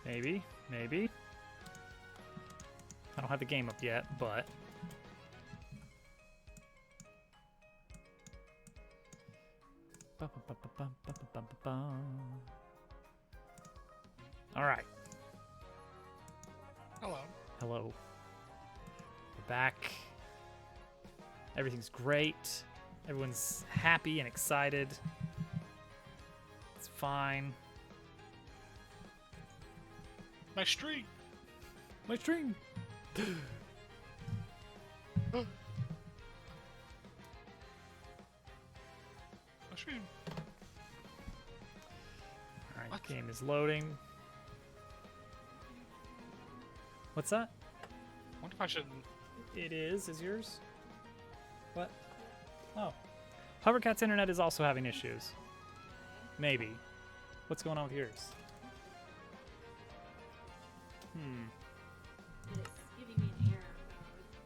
Maybe, maybe. I don't have the game up yet, but... All right. Hello. Hello. We're back. Everything's great. Everyone's happy and excited. It's fine. My streak. My stream. My stream. All right, What? the game is loading. What's that? I wonder if I should. It is yours? What? Oh. Hovercat's internet is also having issues. Maybe. What's going on with yours? It's giving me an error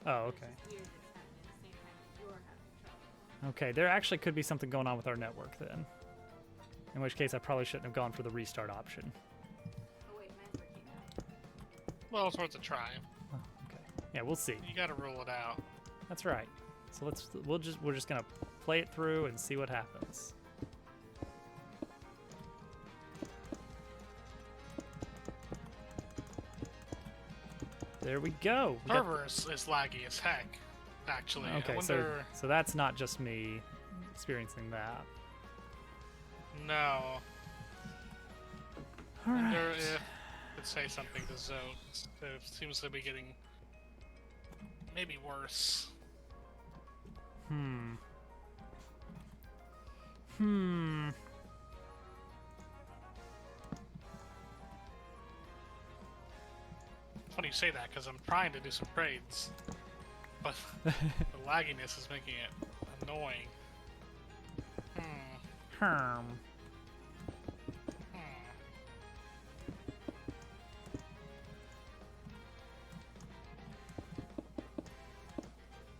mode. Oh, It's okay. just weird that it's happening at the same time as you're having trouble. Okay, there actually could be something going on with our network then. In which case, I probably shouldn't have gone for the restart option. Oh wait, mine's working now. Well, it's worth a try. Oh, okay. Yeah, we'll see. You gotta rule it out. That's right. So we're just gonna play it through and see what happens. There we go. We got- Server is laggy as heck. Actually, I okay, wonder. so that's not just me experiencing that. No. All I wonder right. if it could say something to Zote. It seems to be getting maybe worse. Hmm. Funny you say that because I'm trying to do some trades, but the lagginess is making it annoying. Hmm.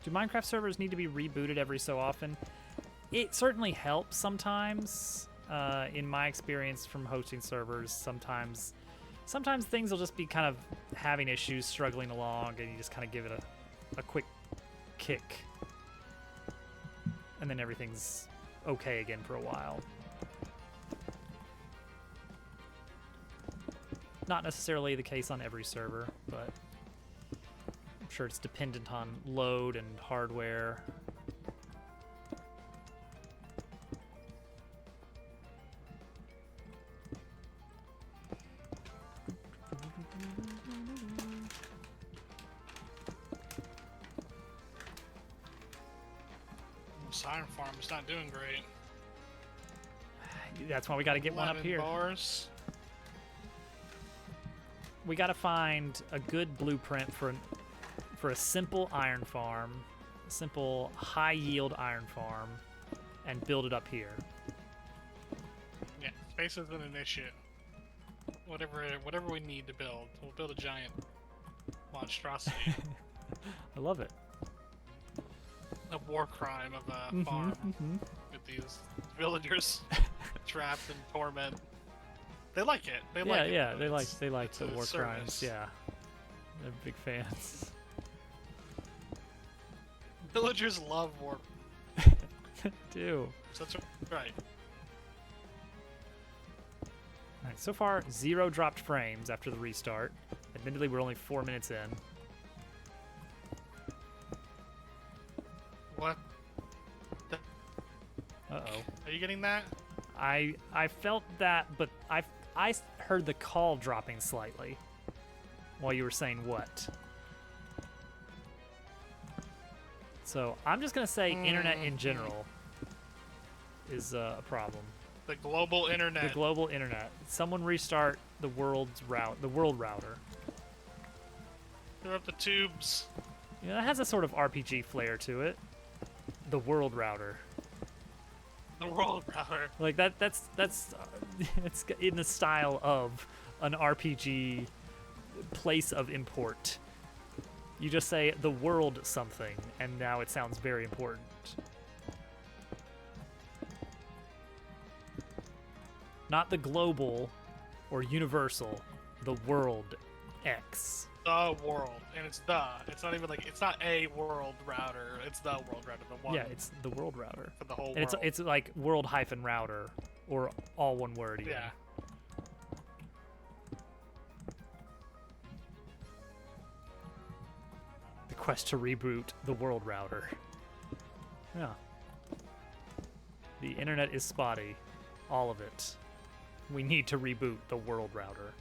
Do Minecraft servers need to be rebooted every so often? It certainly helps sometimes. In my experience from hosting servers, sometimes things will just be kind of having issues, struggling along, and you just kind of give it a quick kick. And then everything's okay again for a while. Not necessarily the case on every server, but I'm sure it's dependent on load and hardware. This iron farm is not doing great. That's why we got to get one up 11 here. bars. We got to find a good blueprint for a simple iron farm, a simple high yield iron farm, and build it up here. Yeah, space isn't an issue. Whatever we need to build, we'll build a giant monstrosity. I love it. A war crime of a farm with these villagers trapped in torment. They like it. They like it. Yeah, though. they like it's the a war crimes. service. Yeah, they're big fans. Villagers love war. Do. So that's right. All right, so far 0 dropped frames after the restart. Admittedly, we're only 4 minutes in. What? Uh-oh. Are you getting that? I felt that, but I heard the call dropping slightly while you were saying what. So I'm just gonna say internet in general is a problem. The global internet. The global internet. Someone restart the world router. They're up the tubes. You know, that has a sort of RPG flair to it. The world router. The world router. Like that's it's in the style of an RPG place of import. You just say the world something, and now it sounds very important. Not the global or universal, the world X. The world, and it's not even like it's not a world router. It's the world router, the one. Yeah, it's the world router. For the whole And world. it's like world-router, or all one word. Even. Yeah. The quest to reboot the world router. Yeah. The internet is spotty. All of it. We need to reboot the world router.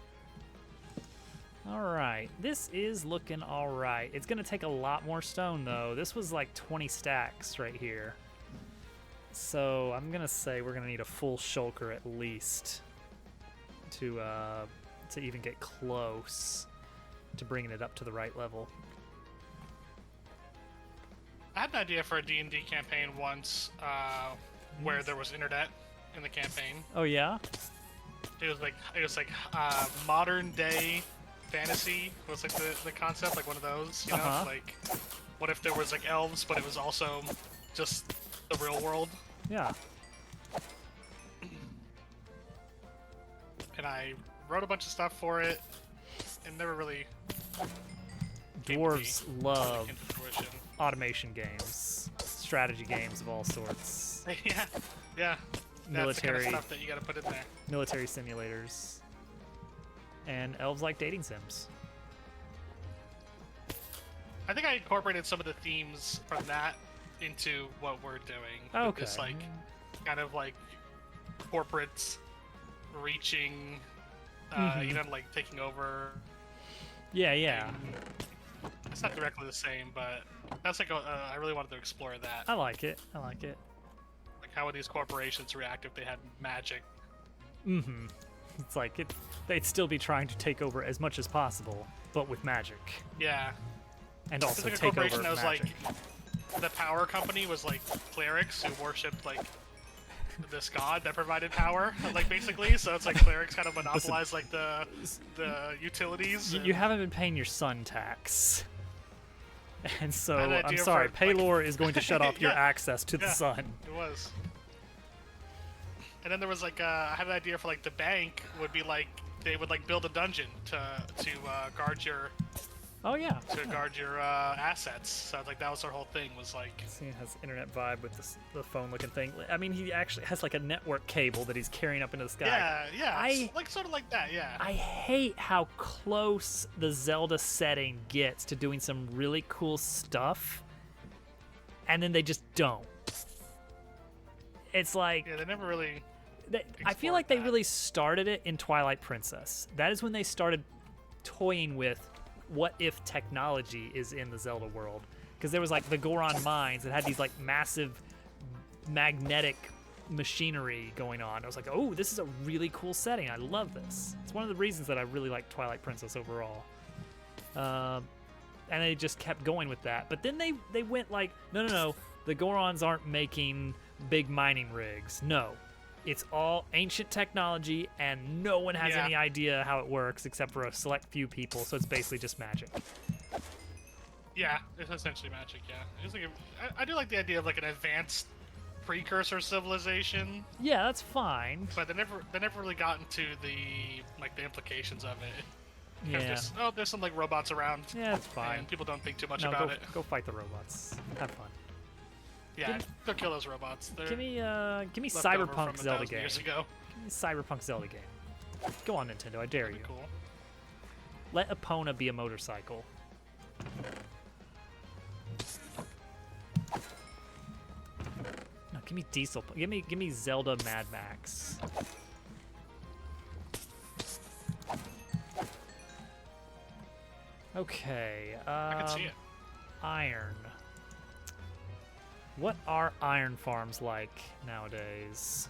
Alright, this is looking alright. It's going to take a lot more stone, though. This was like 20 stacks right here. So I'm going to say we're going to need a full shulker at least to even get close to bringing it up to the right level. I had an idea for a D&D campaign once, where there was internet in the campaign. Oh, yeah? It was like modern day fantasy was like the concept, like one of those, you know? Uh-huh. Like, what if there was like elves, but it was also just the real world? Yeah. And I wrote a bunch of stuff for it, and never really came to Dwarves be- love came to fruition. automation games, strategy games of all sorts, yeah, yeah. That's the kind Military. of stuff that you gotta put in there. military simulators, and elves like dating sims. I think I incorporated some of the themes from that into what we're doing. With Okay. This like kind of like corporates reaching, Mhm. you know, like taking over. Yeah, yeah. It's not directly the same, but that's like I really wanted to explore that. I like it. I like it. Like how would these corporations react if they had magic? Mm-hmm. It's like they'd still be trying to take over as much as possible, but with magic, Yeah. and It's also like a take corporation over that was magic. like the power company was like clerics who worshipped like this god that provided power, like basically. So it's like clerics kind of monopolize like the utilities. You haven't been paying your sun tax. And so, I had an I'm idea sorry, for, like- Paylor is going to shut off your Yeah. access to the Yeah. sun. It was. And then there was like I had an idea for like the bank would be like they would like build a dungeon to guard your Oh, yeah. guard your assets. So like that was their whole thing was like See, it has internet vibe with the phone-looking thing. I mean, he actually has like a network cable that he's carrying up into the sky. yeah I- like sort of like that I hate how close the Zelda setting gets to doing some really cool stuff, and then they just don't. It's like They never really I feel like they that. really started it in Twilight Princess. That is when they started toying with what if technology is in the Zelda world. Because there was like the Goron mines that had these like massive magnetic machinery going on. I was like, oh, this is a really cool setting. I love this. It's one of the reasons that I really like Twilight Princess overall. And they just kept going with that. But then they went like, no, the Gorons aren't making big mining rigs. No. It's all ancient technology, and no one has Yeah. any idea how it works except for a select few people, so it's basically just magic. Yeah, it's essentially magic. Yeah, it's like I do like the idea of like an advanced precursor civilization, Yeah, that's fine. but they never really got into the implications of it. Kind of Yeah. just, there's some like robots around. Yeah, it's fine. And people don't think too much No, about it. go fight the robots. Have fun. Yeah, go kill those robots. They're Give me left over from Cyberpunk Zelda 1,000 game. years ago. Give me Cyberpunk Zelda game. Go on, Nintendo. I dare That'd you. be cool. Let Epona be a motorcycle. No, give me Diesel. Give me Zelda Mad Max. Okay. I can see it. Iron. What are iron farms like nowadays?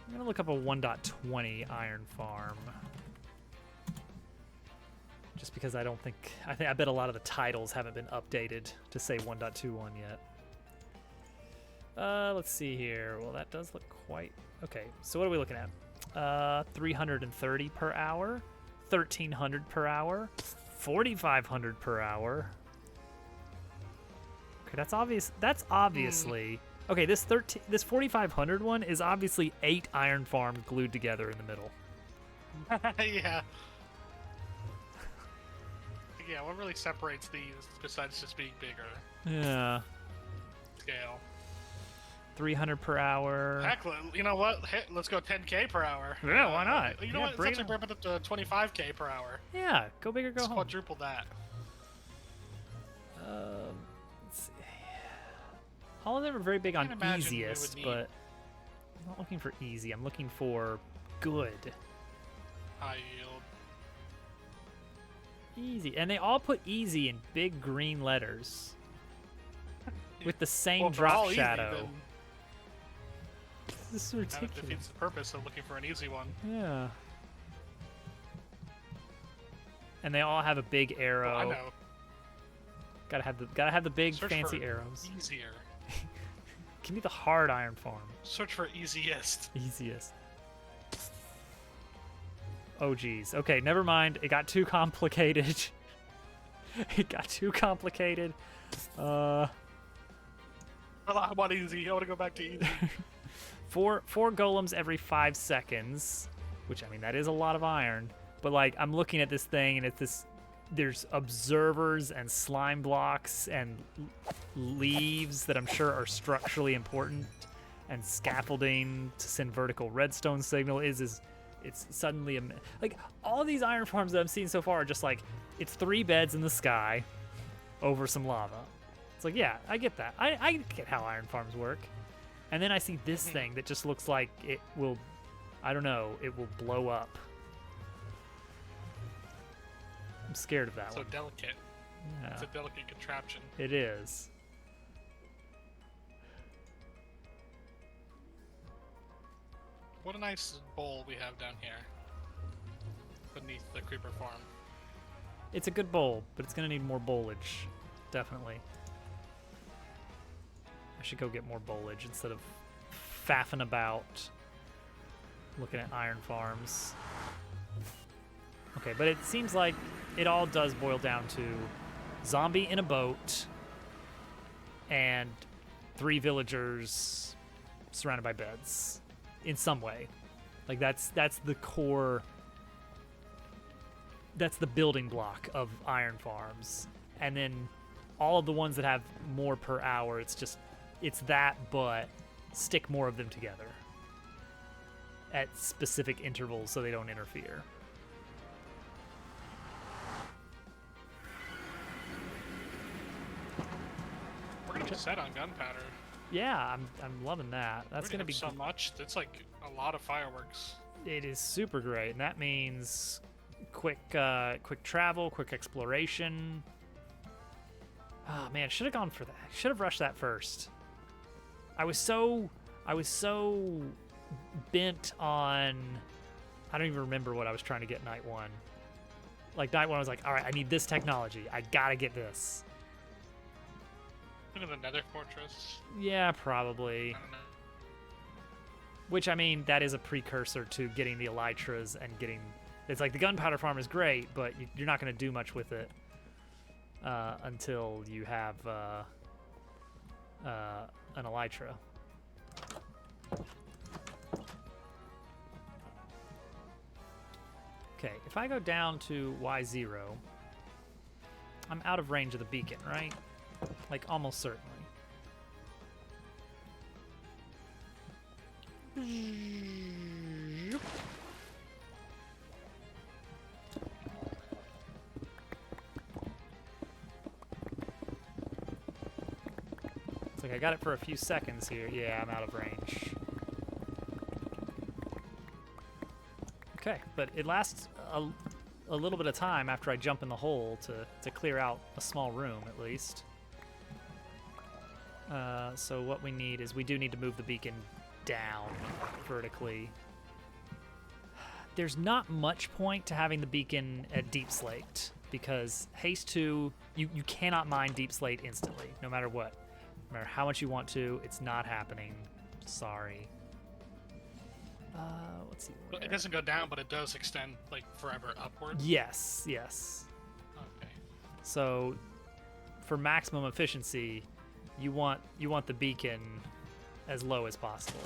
I'm gonna look up a 1.20 iron farm. Just because I bet a lot of the titles haven't been updated to say 1.21 yet. Let's see here. Well, that does look quite okay. So what are we looking at? 330 per hour, 1,300 per hour, 4,500 per hour. Okay, that's obvious. That's obviously okay. This 4,500 one is obviously 8 iron farms glued together in the middle. Yeah. Yeah, what really separates these besides just being bigger? Yeah. Scale. 300 per hour. Heck, you know what? Hey, let's go 10k per hour. Yeah, why not? You know Yeah, what? bring Let's it actually bring it up to 25k per hour. Yeah, go big or go Let's home. quadruple that. Let's see. All of them are very big on Can't imagine we would easiest, need- but I'm not looking for easy. I'm looking for good. High yield. Easy. And they all put easy in big green letters. With the same Well, if they're drop all easy, shadow. then This is that ridiculous. defeats the purpose of looking for an easy one. Yeah. And they all have a big arrow. I know. Gotta have the big Search fancy for arrows. Easier. Give me the hard iron farm. Search for easiest. Easiest. Oh geez. Okay, never mind. It got too complicated. It got too complicated. Well, I want easy. I want to go back to easy. four golems every 5 seconds, which I mean that is a lot of iron. But like I'm looking at this thing and it's this. There's observers and slime blocks and leaves that I'm sure are structurally important, and scaffolding to send vertical redstone signal is it's suddenly like all these iron farms that I'm seeing so far are just like it's 3 beds in the sky over some lava. It's like, yeah, I get that. I get how iron farms work. And then I see this thing that just looks like it will, I don't know, it will blow up. I'm scared of that So one. delicate. Yeah, It's a delicate contraption. it is. What a nice bowl we have down here. Beneath the creeper farm. It's a good bowl, but it's going to need more bolage. Definitely. I should go get more bolage instead of faffing about looking at iron farms. Okay, but it seems like it all does boil down to zombie in a boat and 3 villagers surrounded by beds in some way. Like that's the core, that's the building block of iron farms. And then all of the ones that have more per hour, it's that, but stick more of them together at specific intervals so they don't interfere. We're gonna set on gunpowder. Yeah, I'm loving that. That's We're gonna be so much. That's like a lot of fireworks. It is super great, and that means quick travel, quick exploration. Oh man, should have gone for that. Should have rushed that first. I was so bent on. I don't even remember what I was trying to get night 1. Like night 1, I was like, all right, I need this technology. I gotta get this. Look at the Nether Fortress. Yeah, probably. I don't know. Which, I mean, that is a precursor to getting the elytras and getting... It's like the gunpowder farm is great, but you're not going to do much with it until you have an elytra. Okay, if I go down to Y0, I'm out of range of the beacon, right? Like, almost certainly. It's like I got it for a few seconds here. Yeah, I'm out of range. Okay, but it lasts a little bit of time after I jump in the hole to clear out a small room, at least. So what we need is we do need to move the beacon down vertically. There's not much point to having the beacon at Deep Slate because Haste 2, you cannot mine Deep Slate instantly, no matter what. No matter how much you want to, it's not happening. Sorry. Let's see. It doesn't go down, but it does extend like forever upward. Yes, yes. Okay. So for maximum efficiency, you want the beacon as low as possible.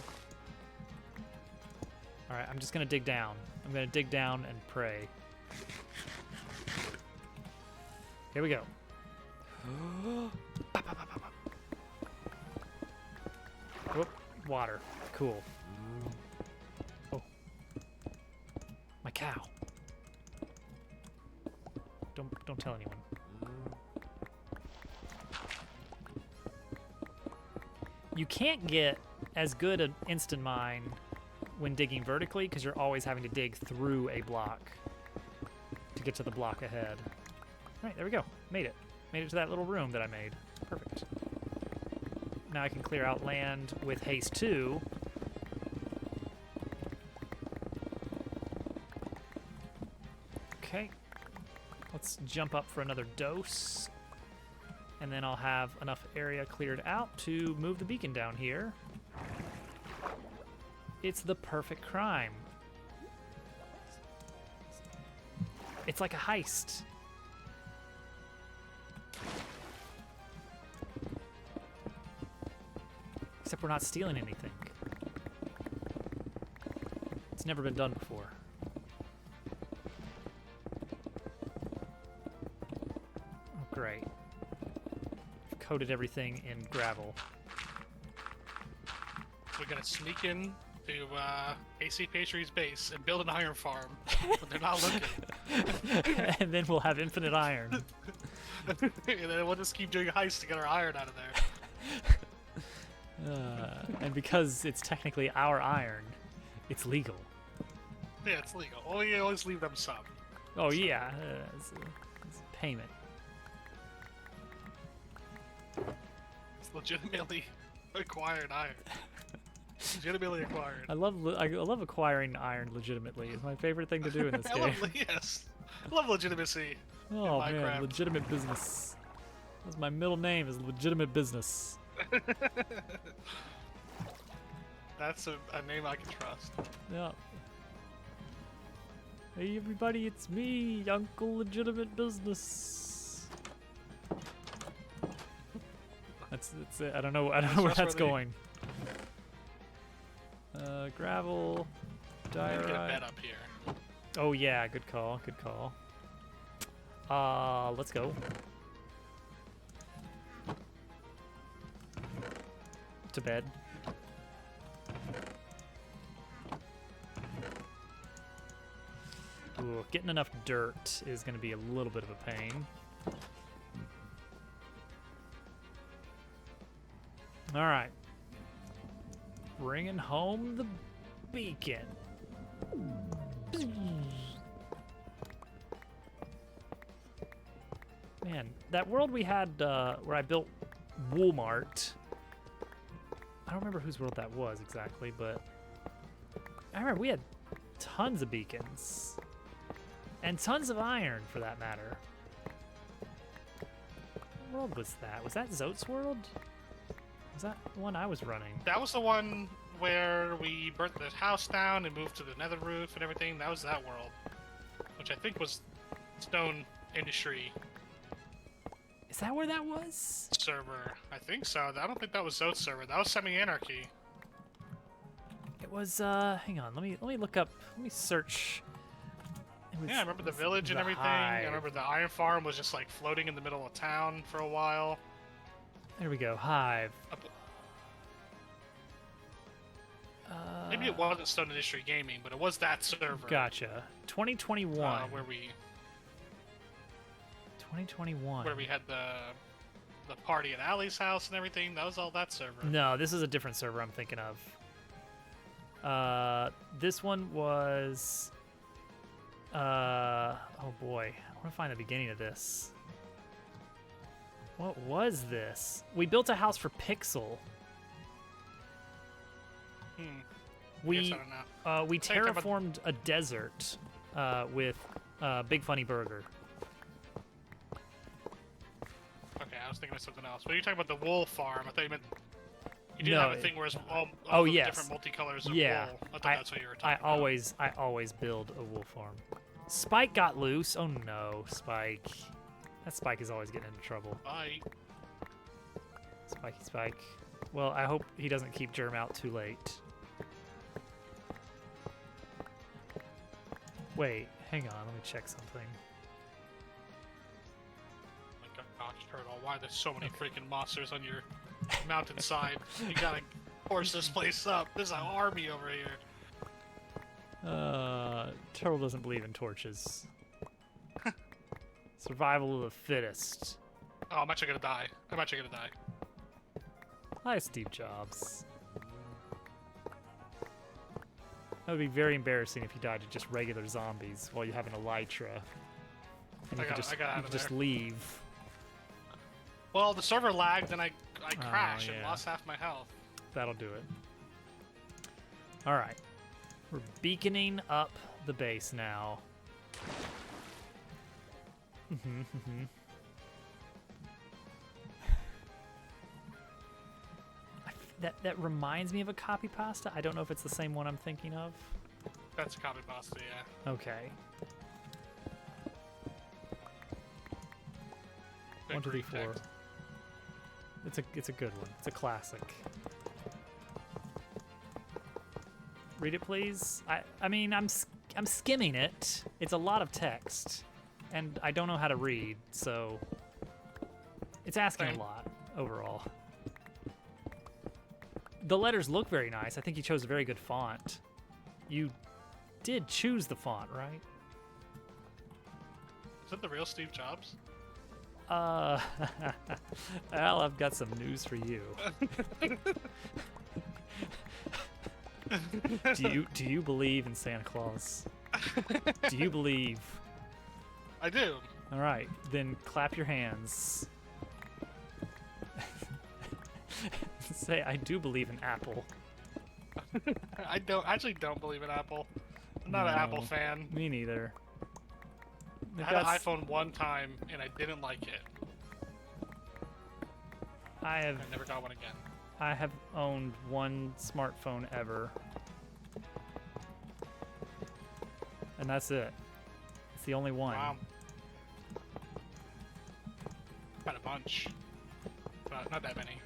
All right, I'm just gonna dig down. I'm gonna dig down and pray. Here we go. Whoop, water. Cool. Oh. My cow. Don't tell anyone. You can't get as good an instant mine when digging vertically because you're always having to dig through a block to get to the block ahead. All right, there we go. Made it. Made it to that little room that I made. Perfect. Now I can clear out land with haste 2. Okay. Let's jump up for another dose. And then I'll have enough area cleared out to move the beacon down here. It's the perfect crime. It's like a heist. Except we're not stealing anything. It's never been done before. Oh, great. I've coated everything in gravel. We're gonna sneak in to AC Pastry's base and build an iron farm when they're not looking. And then we'll have infinite iron. And then we'll just keep doing heists to get our iron out of there. And because it's technically our iron, it's legal. Yeah, it's legal. We always leave them some. Oh yeah, it's a payment. It's legitimately acquired iron. Legitimately acquired. I love acquiring iron legitimately. It's my favorite thing to do in this game. Yes. I love legitimacy. Oh in man, Minecraft. legitimate business. That's my middle name is legitimate business. That's a name I can trust. Yeah. Hey everybody, it's me, Uncle Legitimate Business. That's it. I don't know where that's going. Gravel, Get a bed diorite. up here. Oh yeah, good call, good call. Let's go. To bed. Ooh, getting enough dirt is going to be a little bit of a pain. All right. Bringing home the beacon. Man, that world we had where I built Walmart. I don't remember whose world that was exactly, but I remember we had tons of beacons. And tons of iron, for that matter. What world was that? Was that Zote's world? Was that the one I was running? That was the one where we burnt the house down and moved to the nether roof and everything. That was that world. Which I think was Stone Industry Is that where that was? server. I think so. I don't think that was Zote's server. That was Semi-Anarchy. It was, hang on, let me look up, let me search. It was- Yeah, I remember the village and the everything. I hive. remember the iron farm was just like floating in the middle of town for a while. There we go, Hive. Maybe it wasn't Stone Industry Gaming, but it was that server. Gotcha. 2021. Where we 2021. had the party at Allie's house and everything. That was all that server. No, this is a different server I'm thinking of. This one was... oh boy. I want to find the beginning of this. What was this? We built a house for Pixel. Hmm. We Guess I don't know. we Think about- terraformed a desert with Big Funny Burger. Okay, I was thinking of something else. But you're talking about the wool farm. I thought you meant you did No, have a thing where it's all oh, the yes. different multicolors of Yeah, wool. I thought I- that's what you were I talking about. always build a wool farm. Spike got loose. Oh no, Spike. That Spike is always getting into trouble. Bye. Spiky Spike. Well, I hope he doesn't keep Germ out too late. Wait, hang on, let me check something. Turtle, why there's so many freaking monsters on your mountainside? You gotta force this place up. There's an army over here. Turtle doesn't believe in torches. Survival of the fittest. Oh, I'm actually gonna die. Hi, Steve Jobs. That would be very embarrassing if you died to just regular zombies while you have an elytra. And I you got could just, out you of could just there. leave. Well, the server lagged and I crashed and yeah. lost half my health. That'll do it. Alright. We're beaconing up the base now. That reminds me of a copy pasta. I don't know if it's the same one I'm thinking of. That's a copy pasta, yeah. Okay. Big 1, 2, 3, green 4. text. It's a good one. It's a classic. Read it, please. I mean, I'm skimming it. It's a lot of text, and I don't know how to read, so it's asking Same. a lot overall. The letters look very nice. I think you chose a very good font. You did choose the font, right? Is that the real Steve Jobs? Well, I've got some news for you. Do you believe in Santa Claus? Do you believe? I do. All right, then clap your hands. Say, I do believe in Apple. I don't believe in Apple. I'm not an No, Apple fan. Me neither. I had an iPhone one time and I didn't like it. I I never got one again. have owned one smartphone ever. And that's it. It's the only one. Wow. Got a bunch. But not that many.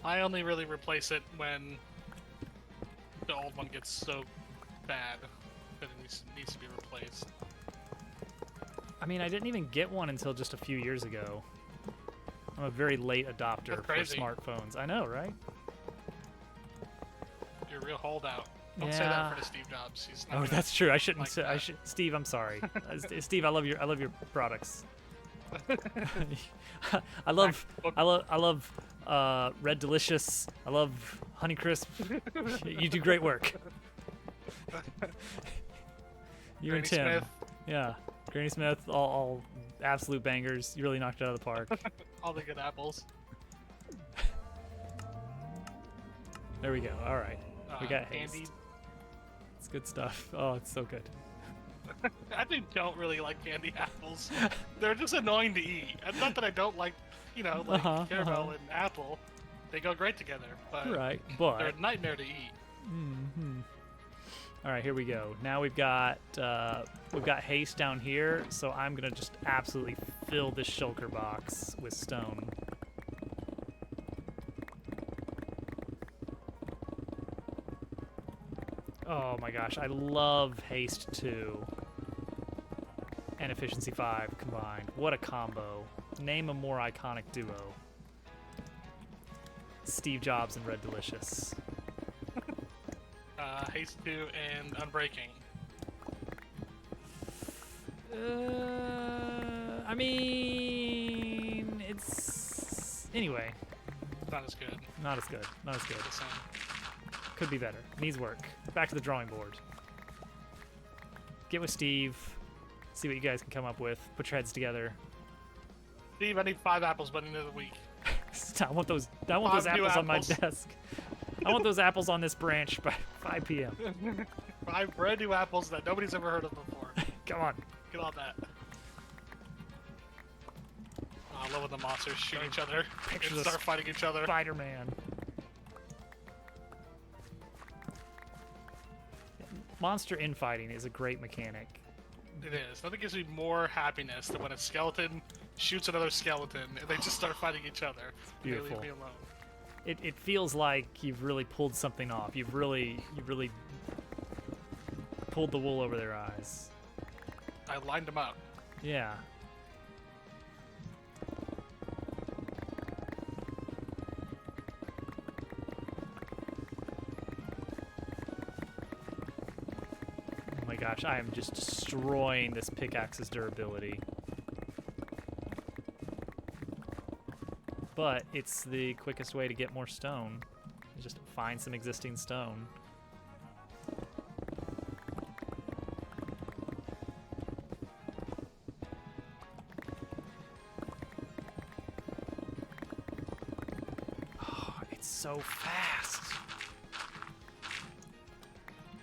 I only really replace it when the old one gets so bad that it needs to be replaced. I mean, I didn't even get one until just a few years ago. I'm a very late adopter That's for crazy. smartphones. I know, right? You're a real holdout. Don't say that Yeah. for the Steve Jobs. He's not Oh, gonna that's true. I shouldn't. like Say, I that. should. Steve, I'm sorry. Steve, I love your products. I love Red Delicious. I love Honeycrisp. You do great work. You and Granny Tim. Smith. Yeah. Granny Smith, all absolute bangers. You really knocked it out of the park. All the good apples. There we go. All right. We got candy. haste. It's good stuff. Oh, it's so good. I actually don't really like candy apples. They're just annoying to eat. And not that I don't like, caramel and apple. They go great together, but Right. they're But a nightmare to eat. all right, here we go. Now we've got haste down here, so I'm gonna just absolutely fill this shulker box with stone. Oh my gosh, I love haste 2 and efficiency 5 combined. What a combo! Name a more iconic duo. Steve Jobs and Red Delicious. Haste 2 and Unbreaking. I mean, it's anyway. Not as good. Not as good. Not as good. The same. Could be better. Needs work. Back to the drawing board. Get with Steve. See what you guys can come up with. Put your heads together. Steve, I need 5 apples by the end of the week. I want those. I want those 5 new apples on my apples. desk. I want those apples on this branch by 5 p.m. 5 brand new apples that nobody's ever heard of before. Come on. Get on that. Oh, I love when the monsters shoot each other Picture and this start fighting each other. Spider-Man. Monster infighting is a great mechanic. It is. Nothing gives me more happiness than when a skeleton shoots another skeleton and they just start fighting each other. They beautiful. leave me alone. It feels like you've really pulled something off. You've really pulled the wool over their eyes. I lined them up. Yeah. gosh, I am just destroying this pickaxe's durability. But it's the quickest way to get more stone. Just find some existing stone. Oh, it's so fast.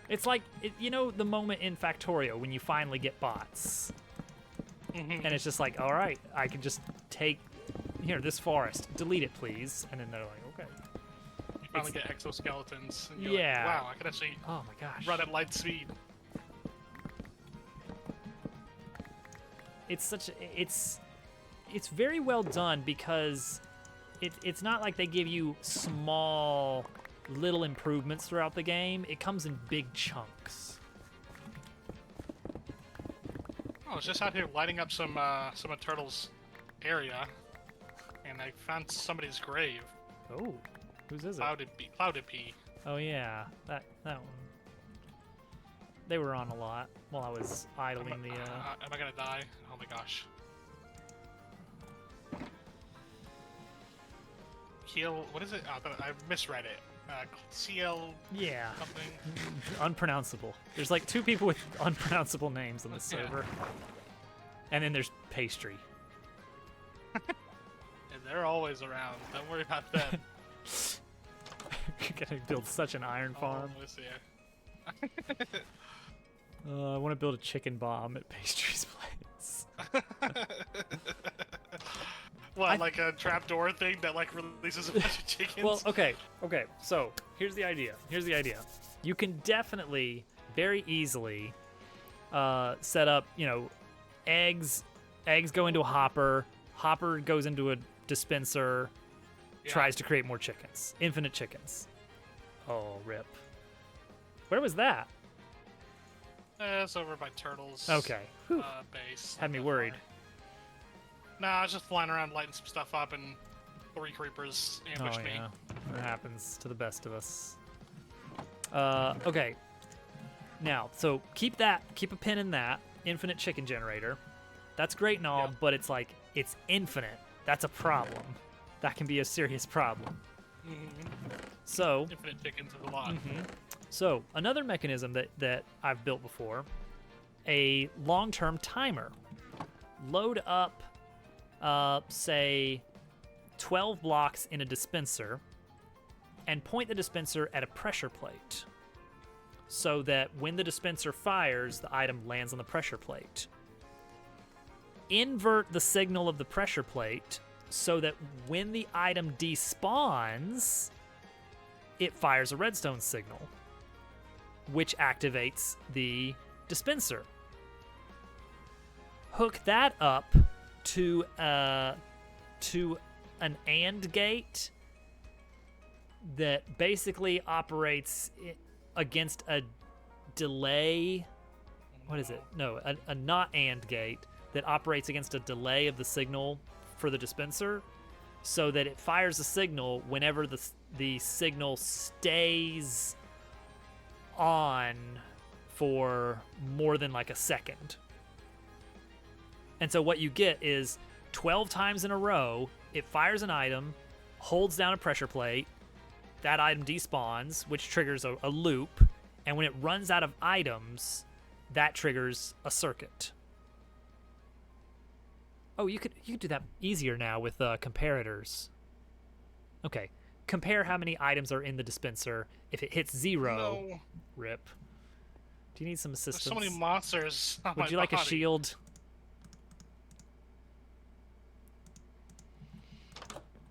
It's like, you know, the moment in Factorio when you finally get bots. And it's just like, all right, I can just take, here, this forest, delete it, please. And then they're like, okay. You finally get exoskeletons. And you're Yeah. like, wow, I can actually Oh my gosh. run at light speed. It's such it's very well done because it's not like they give you small little improvements throughout the game. It comes in big chunks. I was just out here lighting up some of Turtle's area, and I found somebody's grave. Oh, whose is it? Clouded Pea. Oh yeah, that one. They were on a lot while I was idling Am the. I gonna die? Oh my gosh. Keel, what is it? I misread it. CL Yeah, something. unpronounceable. There's like 2 people with unpronounceable names on the server, and then there's Pastry. And they're always around. Don't worry about them. You're gonna build such an iron farm. Always here. I want to build a chicken bomb at Pastry's place. What, like a trapdoor thing that like releases a bunch of chickens? Well, okay. So here's the idea. You can definitely, very easily, set up. You know, eggs. Eggs go into a hopper. Hopper goes into a dispenser. Yeah. Tries to create more chickens. Infinite chickens. Oh, rip. Where was that? It's over by Turtle's Okay. Whew. base. Had me Not that worried. far. Nah, I was just flying around lighting some stuff up, and 3 creepers ambushed me. That happens to the best of us. Okay. Now, so keep a pin in that infinite chicken generator. That's great and all, Yep. but it's like it's infinite. That's a problem. That can be a serious problem. So, Infinite chickens is a lot. so another mechanism that I've built before, a long-term timer. Load up, say, 12 blocks in a dispenser, and point the dispenser at a pressure plate, so that when the dispenser fires, the item lands on the pressure plate. Invert the signal of the pressure plate so that when the item despawns, it fires a redstone signal, which activates the dispenser. Hook that up to an AND gate that basically operates against a delay. What is it? No, a not AND gate that operates against a delay of the signal for the dispenser, so that it fires a signal whenever the signal stays on for more than like a second. And so what you get is 12 times in a row, it fires an item, holds down a pressure plate, that item despawns, which triggers a loop, and when it runs out of items, that triggers a circuit. Oh, you could do that easier now with comparators. Okay, compare how many items are in the dispenser. If it hits 0, No. rip. Do you need some There's assistance? so many monsters on Would my you like a body. shield?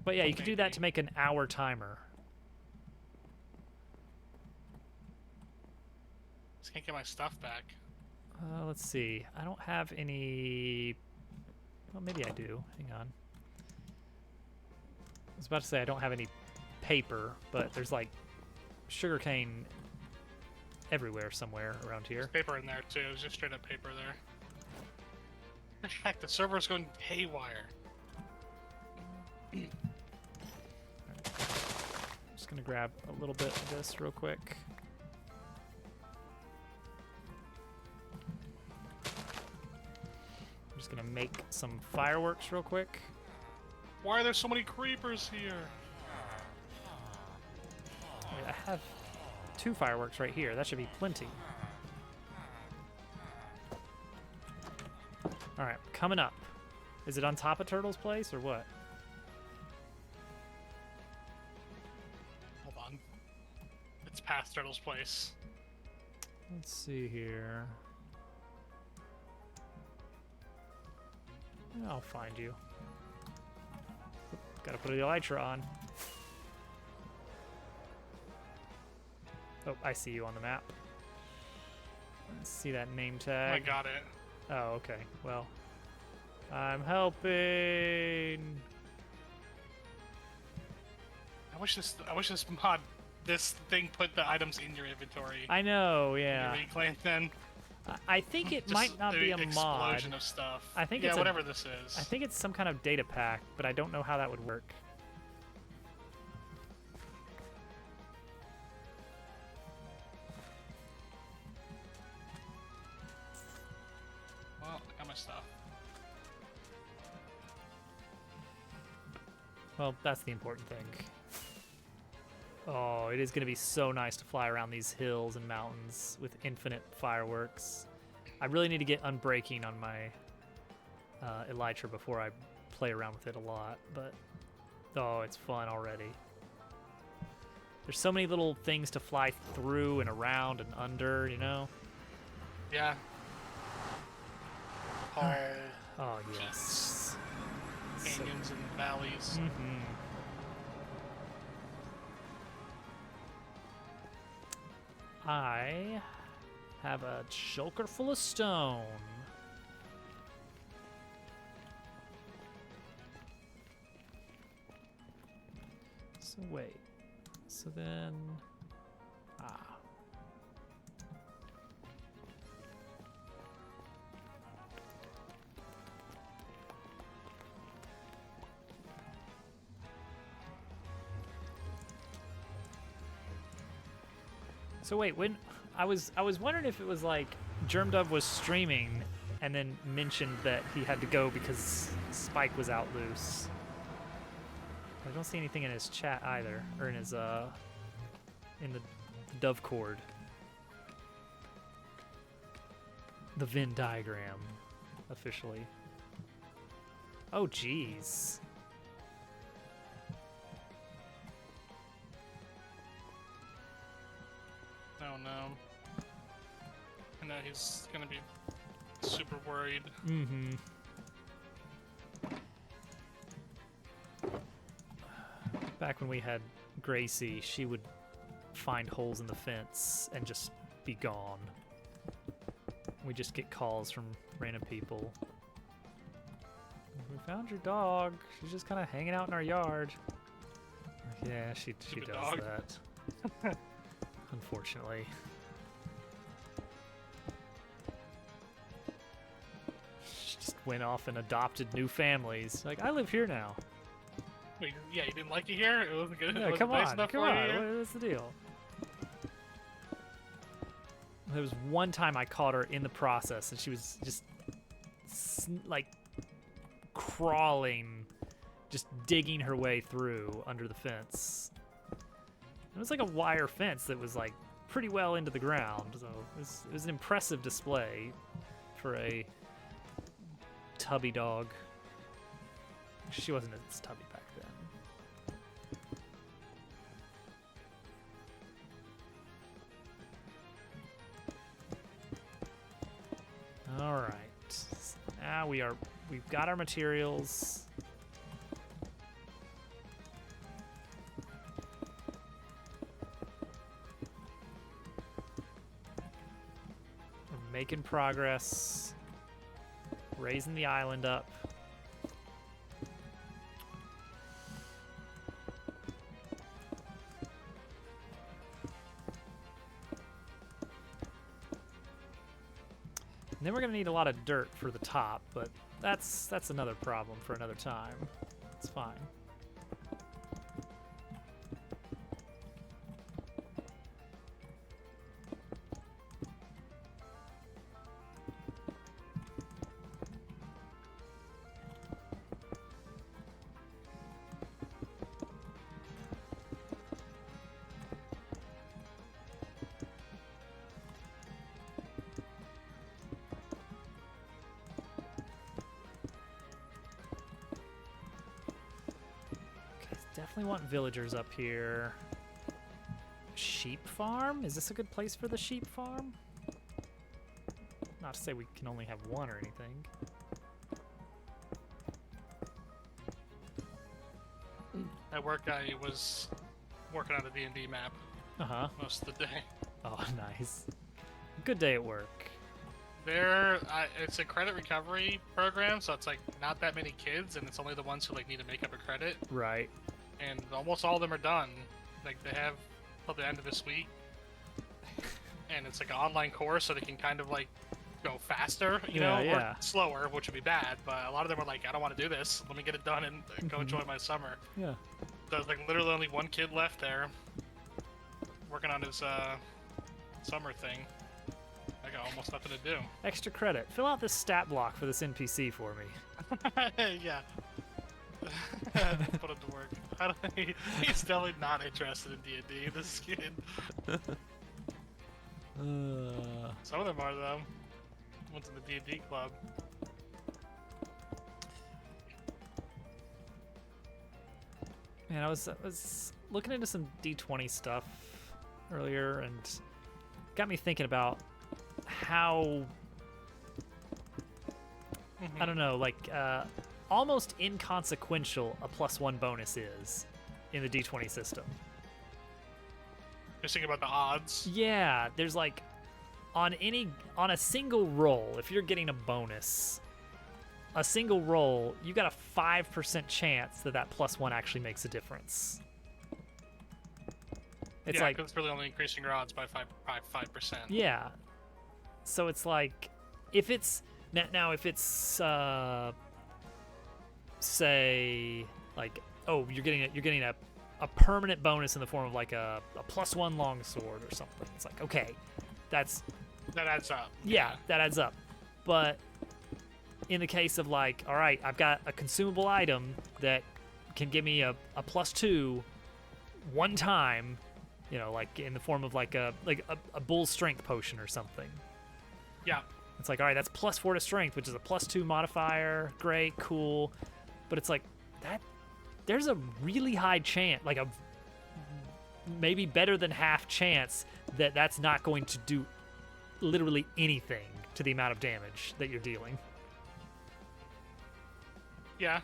But yeah, you can do that to make an hour timer. Just can't get my stuff back. Let's see. I don't have any. Well, maybe I do. Hang on. I was about to say I don't have any paper, but there's like sugarcane everywhere somewhere around here. There's paper in there too. It was just straight up paper there. Heck, the server's going haywire. Just gonna grab a little bit of this real quick. Just gonna make some fireworks real quick. Why are there so many creepers here? Wait, I have 2 fireworks right here. That should be plenty. All right, coming up. Is it on top of Turtle's place or what? Hold on. It's past Turtle's place. Let's see here. I'll find you. Oop, gotta put a elytra on. Oh, I see you on the map. Let's see that name tag. I got it. Oh, okay. Well, I'm helping. I wish this this thing put the items in your inventory. I know, yeah. You reclaim then. I think it Just might not be a mod. explosion of stuff. I think yeah, it's whatever this is. I think it's some kind of data pack, but I don't know how that would work. Well, I got my stuff. Well, that's the important thing. Oh, it is going to be so nice to fly around these hills and mountains with infinite fireworks. I really need to get unbreaking on my elytra before I play around with it a lot, but oh, it's fun already. There's so many little things to fly through and around and under, you know? Yeah. All Oh, yes. canyons and valleys. Mm-hmm. I have a choker full of stone. So wait. So then... Ah. So wait, when I was wondering if it was like Germdove was streaming and then mentioned that he had to go because Spike was out loose. I don't see anything in his chat either, or in his in the Dove cord. The Venn diagram, officially. Oh, jeez. Oh no. I know he's gonna be super worried. Mm-hmm. Back when we had Gracie, she would find holes in the fence and just be gone. We just get calls from random people. We found your dog. She's just kind of hanging out in our yard. Yeah, she Stupid does dog. that. Unfortunately. She just went off and adopted new families. Like, I live here now. Wait, yeah, you didn't like it here? It wasn't good. Yeah, it wasn't come nice on, enough come for on. you here? What's the deal? There was one time I caught her in the process, and she was just like crawling, just digging her way through under the fence. It was like a wire fence that was like pretty well into the ground, so it was an impressive display for a tubby dog. She wasn't as tubby back then. All right. So now we've got our materials. We're making progress. Raising the island up. And then we're gonna need a lot of dirt for the top, but that's another problem for another time. It's fine. definitely want villagers up here. Sheep farm? Is this a good place for the sheep farm? Not to say we can only have one or anything. At work, I was working on the D&D map Uh-huh. most of the day. Oh, nice. Good day at work. It's a credit recovery program, so it's like not that many kids, and it's only the ones who like need to make up a credit. Right. And almost all of them are done. Like they have till the end of this week, and it's like an online course, so they can kind of like go faster, you know, yeah. or slower, which would be bad. But a lot of them are like, I don't want to do this. Let me get it done and go enjoy my summer. Yeah. There's like literally only one kid left there, working on his summer thing. I got almost nothing to do. Extra credit. Fill out this stat block for this NPC for me. Yeah. Put him to work. He's definitely not interested in D&D, this kid. Some of them are, though. One's in the D&D club. Man, I was looking into some D20 stuff earlier, and got me thinking about how I don't know, like almost inconsequential a +1 bonus is in the D20 system. Just thinking about the odds. Yeah, there's like on a single roll, if you're getting a bonus, a single roll, you got a 5% chance that +1 actually makes a difference. It's yeah, like because it's really only increasing your odds by 5%. yeah. So it's like if it's now if it's say like, oh, you're getting a permanent bonus in the form of like a +1 longsword or something. It's like, okay, that adds up. Yeah, that adds up. But in the case of like, all right, I've got a consumable item that can give me a +2 one time, you know, like in the form of like a bull strength potion or something. Yeah. It's like, all right, that's +4 to strength, which is a +2 modifier. Great, cool. But it's like that. There's a really high chance, like a maybe better than half chance that that's not going to do literally anything to the amount of damage that you're dealing. Yeah.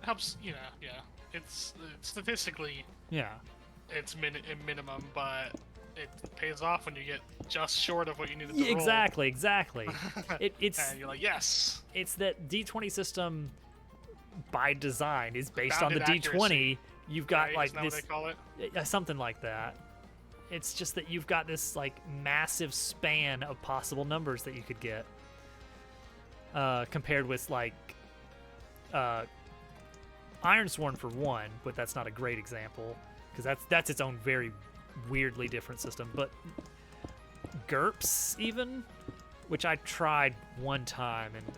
Helps, you know, yeah. It's statistically, Yeah. it's minimum, but it pays off when you get just short of what you needed to roll. Exactly. It's And you're like, yes. It's that D20 system by design is based Bounded on the D20. accuracy. You've got Right? like Isn't that this what they call it? something like that. It's just that you've got this like massive span of possible numbers that you could get, compared with like Ironsworn for one, but that's not a great example because that's its own very weirdly different system. But GURPS even, which I tried one time, and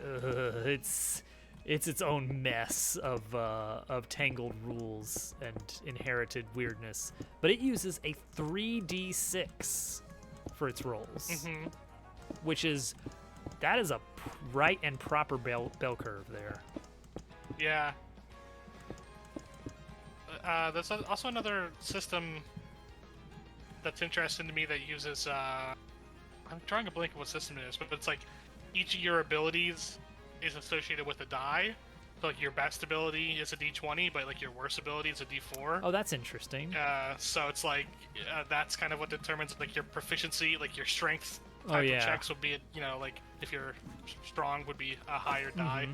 it's its own mess of tangled rules and inherited weirdness. But it uses a 3d6 for its rolls, which is a right and proper bell curve there. Yeah. There's also another system that's interesting to me that uses, I'm trying to blank on what system it is, but it's like each of your abilities is associated with a die. So like your best ability is a D20, but like your worst ability is a D4. Oh, that's interesting. So it's like that's kind of what determines like your proficiency, like your strength type of checks would be, you know, like if you're strong would be a higher die.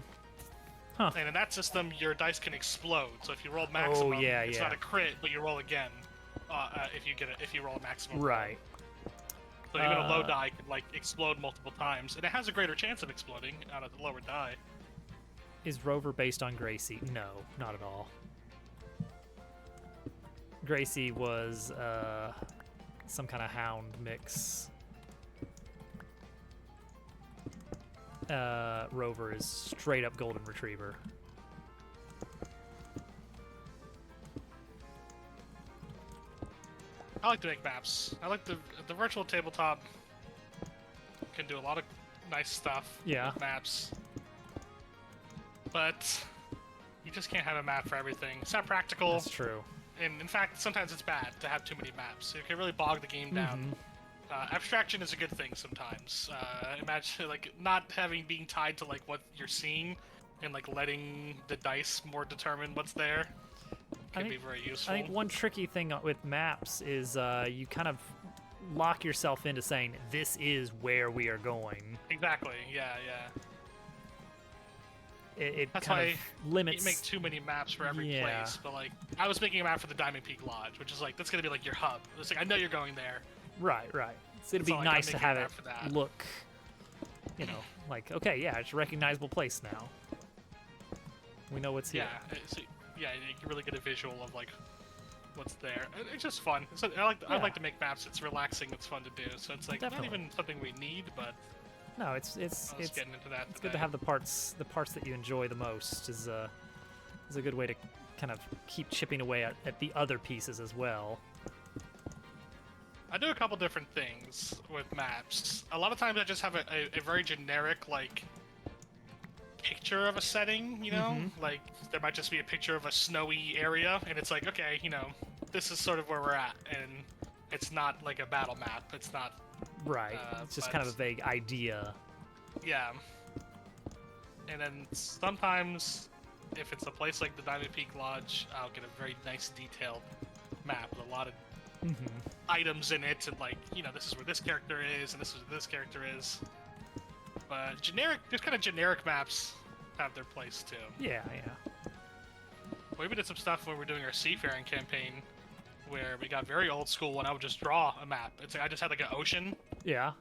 Huh. And in that system, your dice can explode. So if you roll maximum, it's not a crit, but you roll again if you roll a maximum. Right. So even a low die could like explode multiple times, and it has a greater chance of exploding out of the lower die. Is Rover based on Gracie? No, not at all. Gracie was some kind of hound mix. Rover is straight up golden retriever. I like to make maps. I like the virtual tabletop can do a lot of nice stuff with maps. But you just can't have a map for everything. It's not practical, That's true. and in fact, sometimes it's bad to have too many maps. It can really bog the game down. Abstraction is a good thing sometimes. Imagine like not being tied to like what you're seeing, and like letting the dice more determine what's there. Can be very useful. I think one tricky thing with maps is you kind of lock yourself into saying this is where we are going. Exactly. Yeah. It That's kind why of limits. you make too many maps for every place. But like, I was making a map for the Diamond Peak Lodge, which is like that's gonna be like your hub. It's like I know you're going there. Right. So it'd be So, like, I'm nice to making a have map it for that. look, like okay, yeah, it's a recognizable place now. We know what's here. Yeah, you can really get a visual of like what's there. It's just fun. I like to make maps. It's relaxing. It's fun to do. So it's like Definitely. not even something we need, but No, it's I was getting into that. it's good to have the parts that you enjoy the most is a good way to kind of keep chipping away at the other pieces as well. I do a couple different things with maps. A lot of times I just have a very generic like picture of a setting, you know? Like there might just be a picture of a snowy area and it's like, okay, this is sort of where we're at, and it's not like a battle map. It's not Right. It's just kind of a vague idea. Yeah. And then sometimes if it's a place like the Diamond Peak Lodge, I'll get a very nice detailed map with a lot of items in it, and like, this is where this character is, and this is where this character is. But just kind of generic maps have their place too. Yeah. We even did some stuff when we were doing our seafaring campaign, where we got very old school, and I would just draw a map. It's like I just had like an ocean Yeah.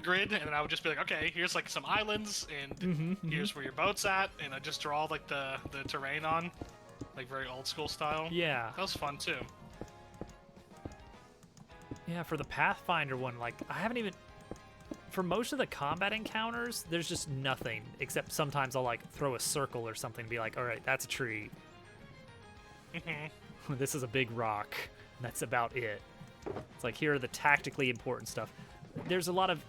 grid, and then I would just be like, okay, here's like some islands, and here's where your boat's at, and I just draw like the terrain on, like very old school style. Yeah. That was fun too. Yeah, for the Pathfinder one, like I haven't even for most of the combat encounters, there's just nothing except sometimes I'll like throw a circle or something and be like, all right, that's a tree. This is a big rock. And that's about it. It's like here are the tactically important stuff. There's a lot of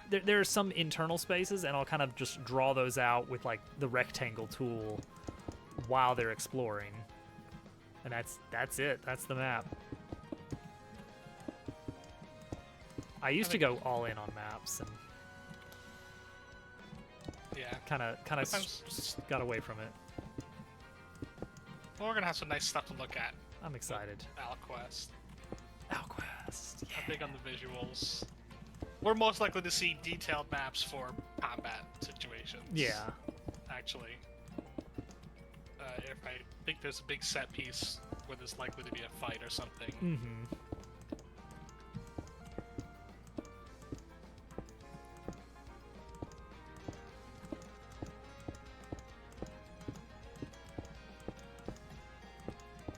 there are some internal spaces, and I'll kind of just draw those out with like the rectangle tool while they're exploring. And that's it. That's the map. I used to go all in on maps and kind of got away from it. Well, we're gonna have some nice stuff to look at. I'm excited. AlquEst. AlquEst, yeah. I'm big on the visuals. We're most likely to see detailed maps for combat situations. Yeah. Actually, if I think there's a big set piece where there's likely to be a fight or something. Mm-hmm.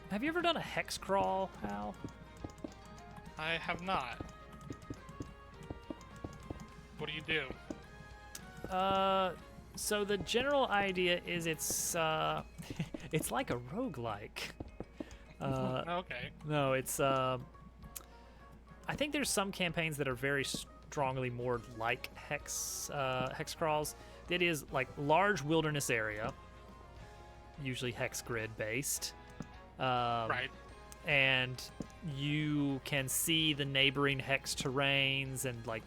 Have you ever done a hex crawl, Hal? I have not. What do you do? So the general idea is it's it's like a roguelike. Okay. No, it's I think there's some campaigns that are very strongly more like hex crawls. That is like large wilderness area, usually hex grid based. Right. And you can see the neighboring hex terrains, and like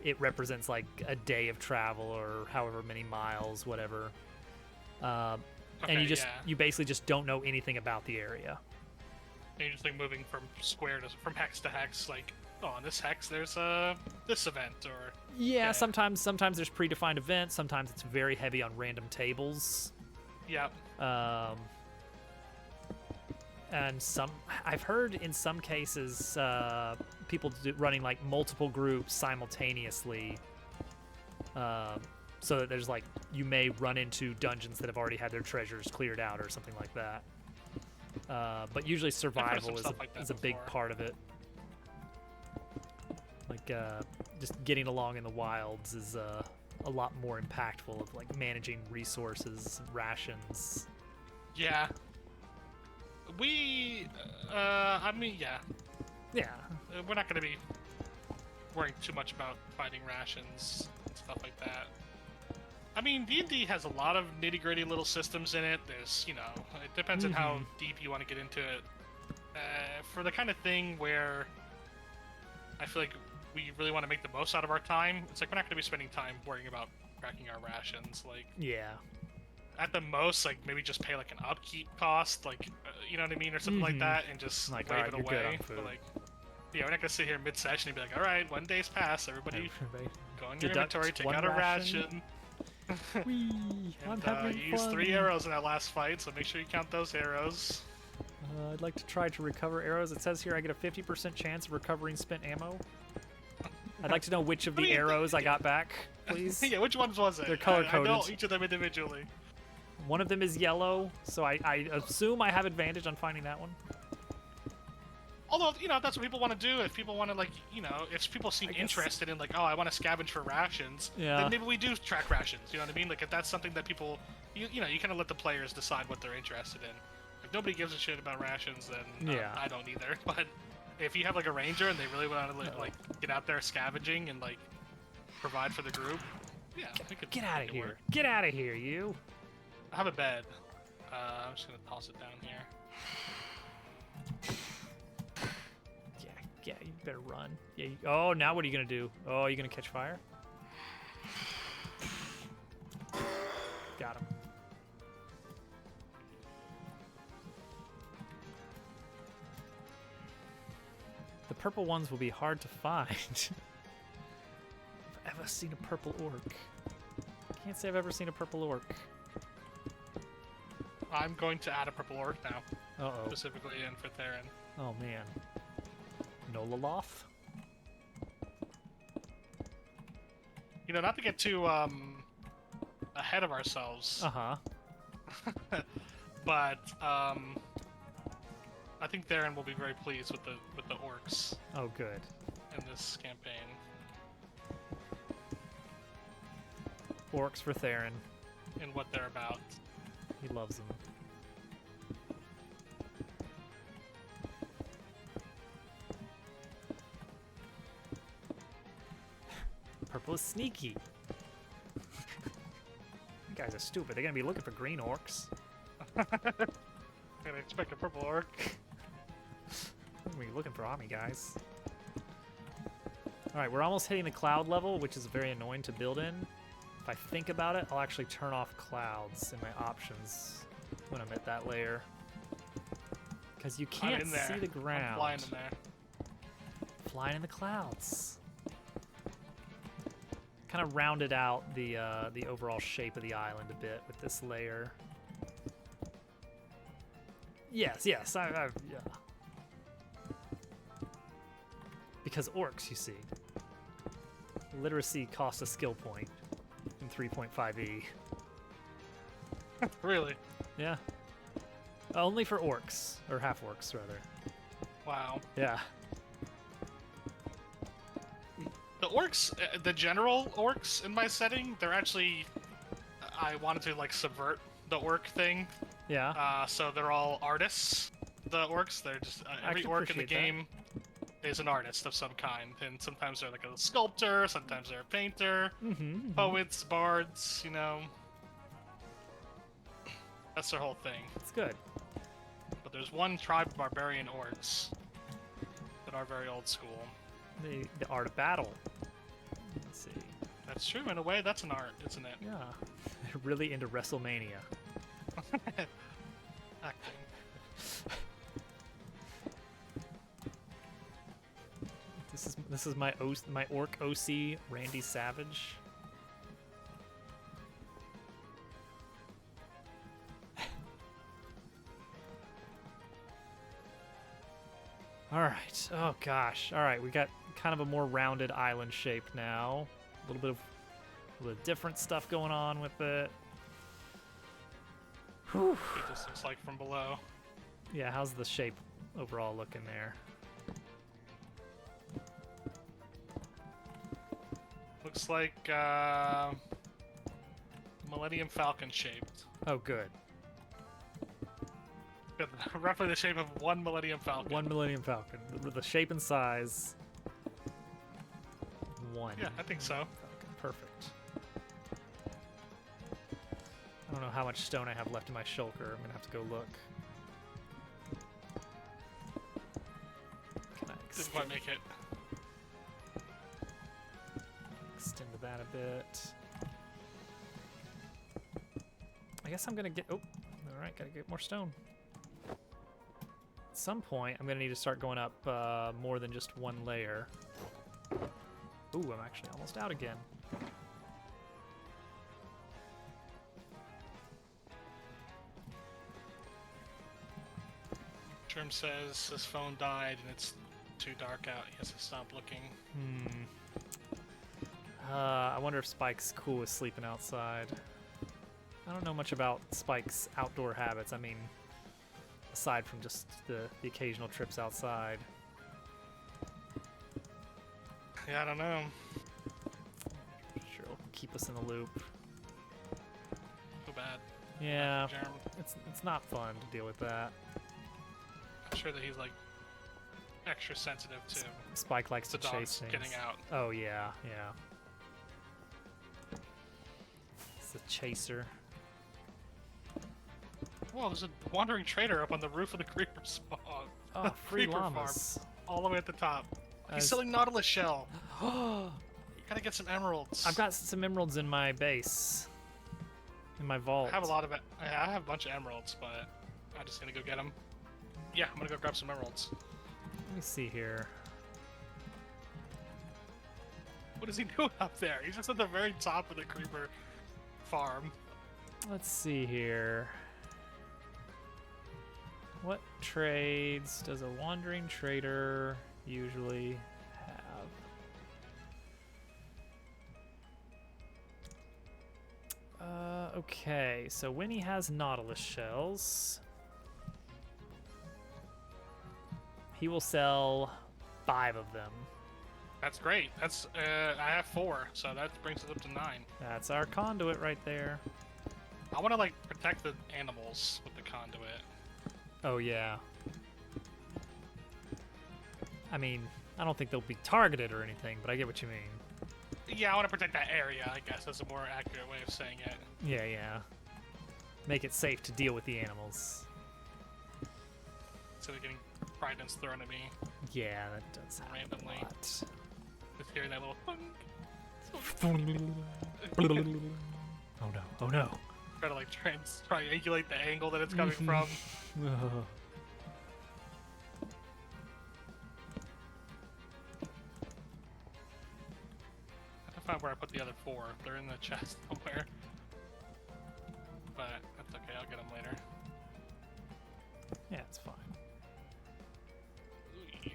it represents like a day of travel or however many miles, whatever. And you basically just don't know anything about the area. And you're just like moving from hex to hex, like, oh, on this hex there's this event, or yeah. Sometimes there's predefined events. Sometimes it's very heavy on random tables. Yeah. And I've heard in some cases people running like multiple groups simultaneously, so that there's like you may run into dungeons that have already had their treasures cleared out or something like that. But usually survival is a big part of it. Like just getting along in the wilds is a lot more impactful of like managing resources, rations. Yeah. I mean, yeah. Yeah. We're not going to be worrying too much about finding rations and stuff like that. I mean, D&D has a lot of nitty-gritty little systems in it. There's, you know, it depends on how deep you want to get into it. For the kind of thing where I feel like we really want to make the most out of our time, it's like we're not going to be spending time worrying about cracking our rations. Like, Yeah. at the most, like maybe just pay like an upkeep cost, like you know what I mean, or something like that, and just Like, wave alright, it you're good on away. food. But like, yeah, we're not gonna sit here mid-session and be like, all right, 1 day's passed, everybody Everybody go in your deduct inventory, take one out a ration. ration. Whee! I'm And, having use fun. 3 arrows in that last fight, so make sure you count those arrows. I'd like to try to recover arrows. It says here I get a 50% chance of recovering spent ammo. I'd like to know which of the arrows I got back, please. Yeah, which ones was it? They're I know color-coded. each of them individually. One of them is yellow, so I assume I have advantage on finding that one. Although, you know, if that's what people want to do. If people want to, like, you know, if people seem guess- interested in, like, oh, I want to scavenge for rations, Yeah. then maybe we do track rations. You know what I mean? Like, if that's something that people, you know, you kind of let the players decide what they're interested in. If nobody gives a shit about rations, then Yeah. I don't either. But if you have, like, a ranger and they really want to, like, get out there scavenging and, like, provide for the group, yeah, we could Get out make of it here. work. Get out of here, you. I have a bed. I'm just going to toss it down here. Yeah, you better run. Yeah. Oh, now what are you gonna do? Oh, you gonna catch fire? Got him. The purple ones will be hard to find. I've ever seen a purple orc. Can't say I've ever seen a purple orc. I'm going to add a purple orc now, Uh-oh. specifically in for Theron. Oh, man. Nololoth? You know, not to get too ahead of ourselves, Uh-huh. but I think Theron will be very pleased with the orcs Oh, good. in this campaign. Orcs for Theron. And what they're about. He loves them. Purple is sneaky. You guys are stupid. They're gonna be looking for green orcs. Gonna expect a purple orc. They're gonna be looking for army guys. Alright, we're almost hitting the cloud level, which is very annoying to build in. If I think about it, I'll actually turn off clouds in my options when I'm at that layer. Because you I'm can't in there. see the ground. I'm flying in there. Flying in the clouds. Kind of rounded out the overall shape of the island a bit with this layer. Yes, yeah. Because orcs, you see. Literacy costs a skill point in 3.5e. Really? Yeah. Only for orcs, or half orcs rather. Wow. Yeah. The orcs, the general orcs in my setting, they're actually... I wanted to, like, subvert the orc thing. Yeah. So they're all artists, the orcs. They're just... every actually orc in the appreciate that. game is an artist of some kind. And sometimes they're like a sculptor, sometimes they're a painter, poets, bards, you know. That's their whole thing. It's good. But there's one tribe of barbarian orcs that are very old school. The art of battle. Let's see. That's true. In a way, that's an art, isn't it? Yeah. They're really into WrestleMania. Acting. This is my orc OC, Randy Savage. All right. Oh gosh. All right. We got kind of a more rounded island shape now. A little bit of different stuff going on with it. Whew. It just looks like from below. Yeah. How's the shape overall looking there? Looks like Millennium Falcon shaped. Oh, good. Roughly the shape of one Millennium Falcon. One Millennium Falcon. The shape and size. One. Yeah, I think so. Falcon. Perfect. I don't know how much stone I have left in my shulker. I'm gonna have to go look. Can I Didn't quite make it. extend that a bit? I guess I'm gonna get. Oh, all right, gotta get more stone. At some point, I'm gonna need to start going up more than just one layer. Ooh, I'm actually almost out again. Trim says his phone died and it's too dark out. He has to stop looking. I wonder if Spike's cool with sleeping outside. I don't know much about Spike's outdoor habits. I mean, aside from just the occasional trips outside. Yeah, I don't know. Sure, it'll keep us in the loop. Too bad. Yeah, Germ. it's not fun to deal with that. I'm sure that he's like extra sensitive to Spike likes the to chase dogs things. getting out. Oh yeah, yeah. It's a chaser. Whoa, there's a wandering trader up on the roof of the creeper spawn. Oh, free Creeper llamas. All the way at the top. He's As- selling Nautilus shell. Gotta get some emeralds. I've got some emeralds in my base. In my vault. I have a lot of it. I have a bunch of emeralds, but I'm just gonna go get them. Yeah, I'm gonna go grab some emeralds. Let me see here. What is he doing up there? He's just at the very top of the creeper farm. Let's see here. What trades does a wandering trader usually have? Okay, so when he has Nautilus shells, he will sell 5 of them. That's great. That's I have 4, so that brings it up to 9. That's our conduit right there. I want to like protect the animals with the conduit. Oh yeah. I mean, I don't think they'll be targeted or anything, but I get what you mean. Yeah, I want to protect that area. I guess that's a more accurate way of saying it. Yeah, yeah. Make it safe to deal with the animals. Instead of getting tridents thrown at me, Yeah, that does happen Randomly. a lot. just hearing that little thunk. Oh no, oh no. Try to like triangulate the angle that it's coming from. I have to find where I put the other 4. They're in the chest somewhere. But that's okay. I'll get them later. Yeah, it's fine. Ooh.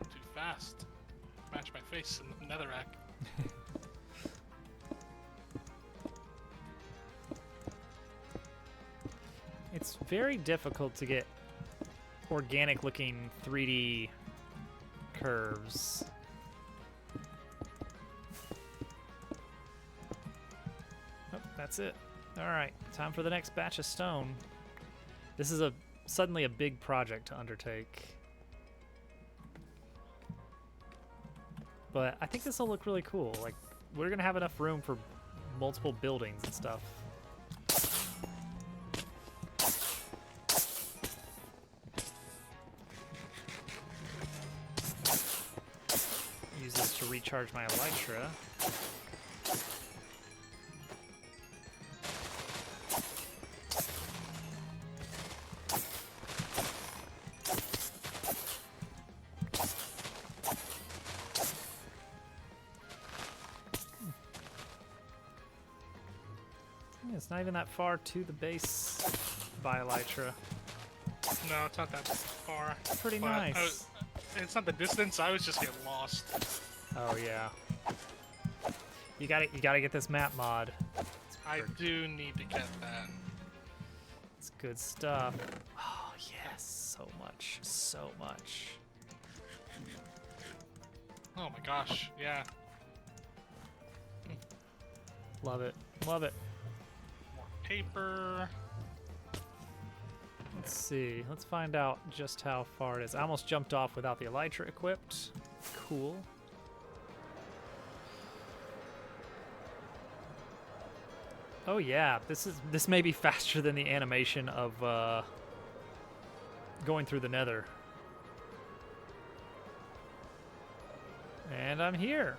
Too fast. Match my face in the netherrack. It's very difficult to get organic looking 3D curves. Oh, that's it. Alright, time for the next batch of stone. This is suddenly a big project to undertake. But I think this will look really cool. Like, we're gonna have enough room for multiple buildings and stuff. Use this to recharge my elytra. It's not even that far to the base by elytra. No, it's not that far. Pretty But nice. It's not the distance. I was just getting lost. Oh yeah. You gotta get this map mod. I do need to get that. It's good stuff. Oh yes, so much, so much. Oh my gosh, yeah. Love it, love it. More paper. Let's see. Let's find out just how far it is. I almost jumped off without the elytra equipped. Cool. Oh yeah, this may be faster than the animation of going through the Nether. And I'm here.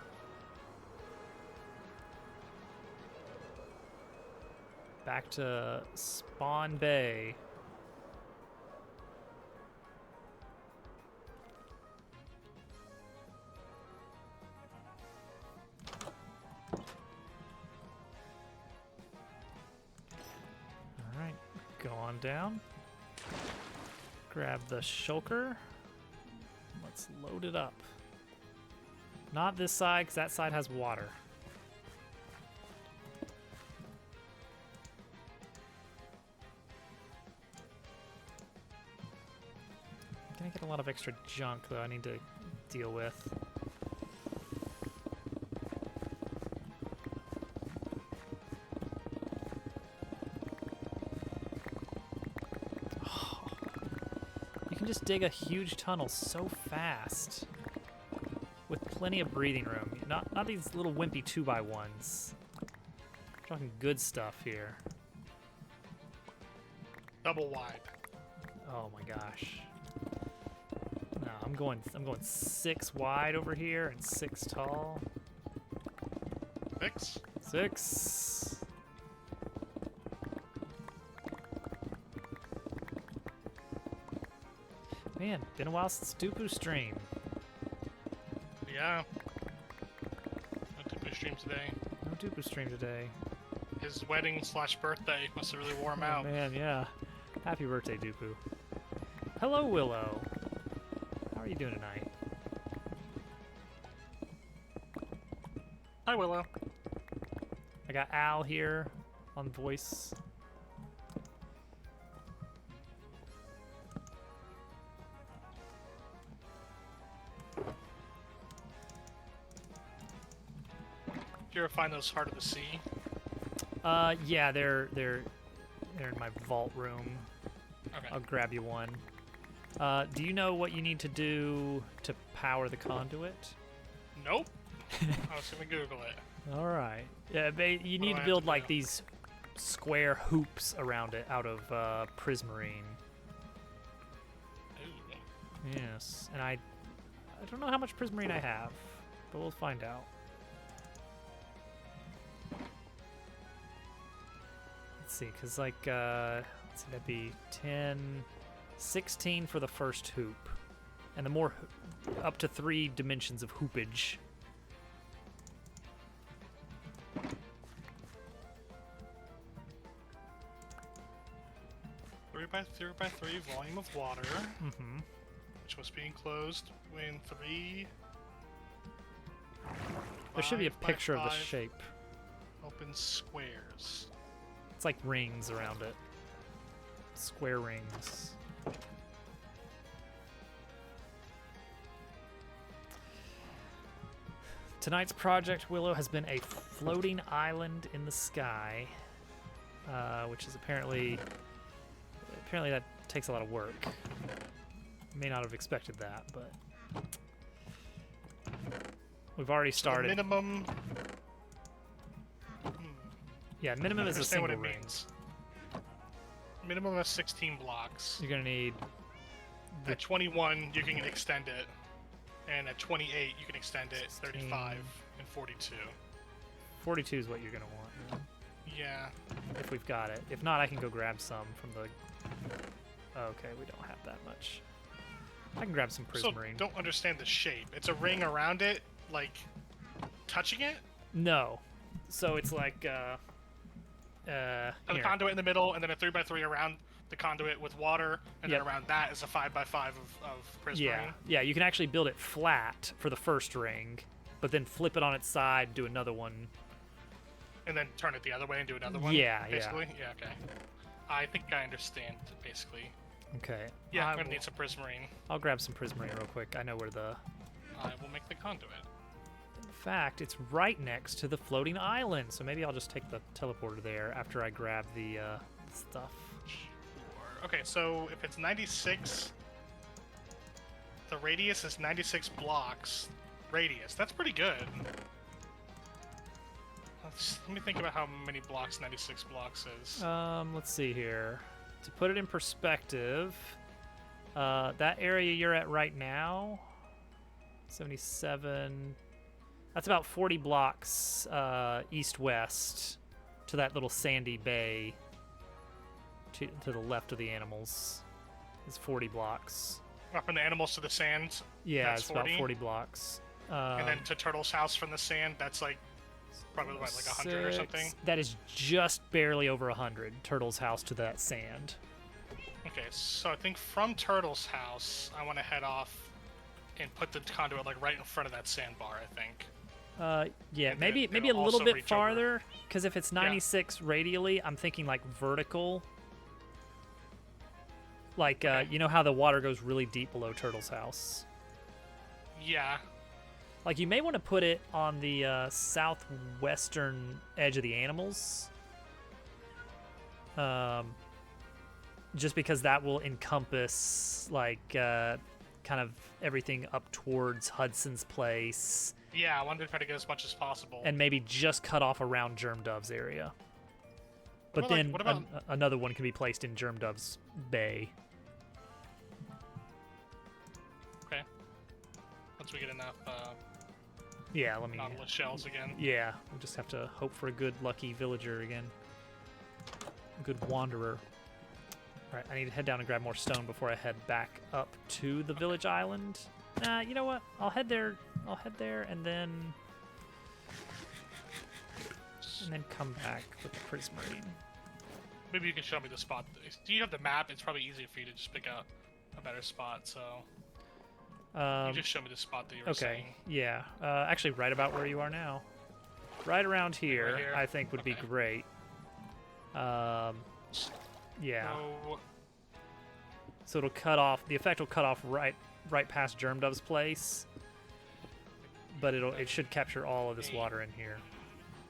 Back to Spawn Bay. All right, go on down. Grab the shulker. Let's load it up. Not this side, because that side has water. I'm gonna get a lot of extra junk, though, I need to deal with. You can just dig a huge tunnel so fast. With plenty of breathing room. Not these little wimpy 2x1s. We're talking good stuff here. Double wide. Oh my gosh. No, I'm going 6 wide over here and 6 tall. 6. 6. Man, been a while since Dupu stream. Yeah. No Dupu stream today. No Dupu stream today. His wedding/birthday must have really wore him Oh out. man, yeah. Happy birthday, Dupu. Hello, Willow. How are you doing tonight? Hi, Willow. I got Al here on voice. Do you ever find those Heart of the Sea? Yeah, they're in my vault room. Okay. I'll grab you one. Do you know what you need to do to power the conduit? Nope. I was gonna Google it. All right. Yeah, you need do I to have build to like do? these square hoops around it out of prismarine. Ooh. Yes, and I don't know how much prismarine I have, but we'll find out. Let's see, because like, let's see, that'd be 10, 16 for the first hoop. And the more, up to 3 dimensions of hoopage. Three by three volume of water, Mm-hmm. which must be enclosed in 3. There should be a 5 by picture of the 5 shape. Open squares. It's like rings around it. Square rings. Tonight's project, Willow, has been a floating island in the sky, which is apparently that takes a lot of work. May not have expected that, but we've already started. So the minimum. Yeah, minimum I is a understand single what it ring. means. Minimum of 16 blocks. You're gonna need At 21, you can extend it, and at 28, you can extend it. 16. 35 and 42. 42 is what you're gonna want Yeah. if we've got it. If not, I can go grab some from the. Okay, we don't have that much. I can grab some So prismarine. don't understand the shape. It's a ring around it, like touching it. No, so it's like And the here. conduit in the middle, and then a 3 by 3 around the conduit with water, and Yep. then around that is a 5 by 5 of prismarine. Yeah, you can actually build it flat for the first ring, but then flip it on its side, do another one. And then turn it the other way and do another one. Yeah, yeah. basically. Yeah. Okay. I think I understand basically. Okay. Yeah, I I'm gonna will- need some prismarine. I'll grab some prismarine real quick. I know where the. I will make the conduit. In fact, it's right next to the floating island, so maybe I'll just take the teleporter there after I grab the stuff. Sure. Okay, so if it's 96, the radius is 96 blocks. Radius. That's pretty good. Let me think about how many blocks 96 blocks is. Let's see here. To put it in perspective, that area you're at right now, 77. That's about 40 blocks east-west to that little sandy bay to the left of the animals. It's 40 blocks. From the animals to the sand. Yeah, that's it's 40? about 40 blocks. And then to Turtle's house from the sand, that's like probably what, like 100 or something? That is just barely over 100. Turtle's house to that sand. Okay, so I think from Turtle's house, I want to head off and put the conduit like right in front of that sandbar, I think. Yeah, And maybe then a it'll little also bit reach farther, because if it's 96 radially, I'm thinking like vertical. Like, Okay. you know how the water goes really deep below Turtle's house? Yeah. Like, you may want to put it on the southwestern edge of the animals. Just because that will encompass, like, kind of everything up towards Hudson's Place. Yeah, I wanted to try to get as much as possible. And maybe just cut off around Germ Dove's area. But about, like, then what about- another one can be placed in Germ Dove's Bay. Okay. Once we get enough Yeah, let me... Nautilus shells again. Yeah, we'll just have to hope for a good lucky villager again. A good wanderer. Alright, I need to head down and grab more stone before I head back up to the village island. Nah, you know what? I'll head there and then come back with the prismarine. Maybe you can show me the spot. Do you have the map? It's probably easier for you to just pick out a better spot, so... you just show me the spot that you were saying. Okay, yeah. Actually, right about where you are now. Right around here, Right here? I think would be Okay. great. Yeah. No. So it'll cut off. The effect will cut off right past Germ Dove's place, but it should capture all of this water in here.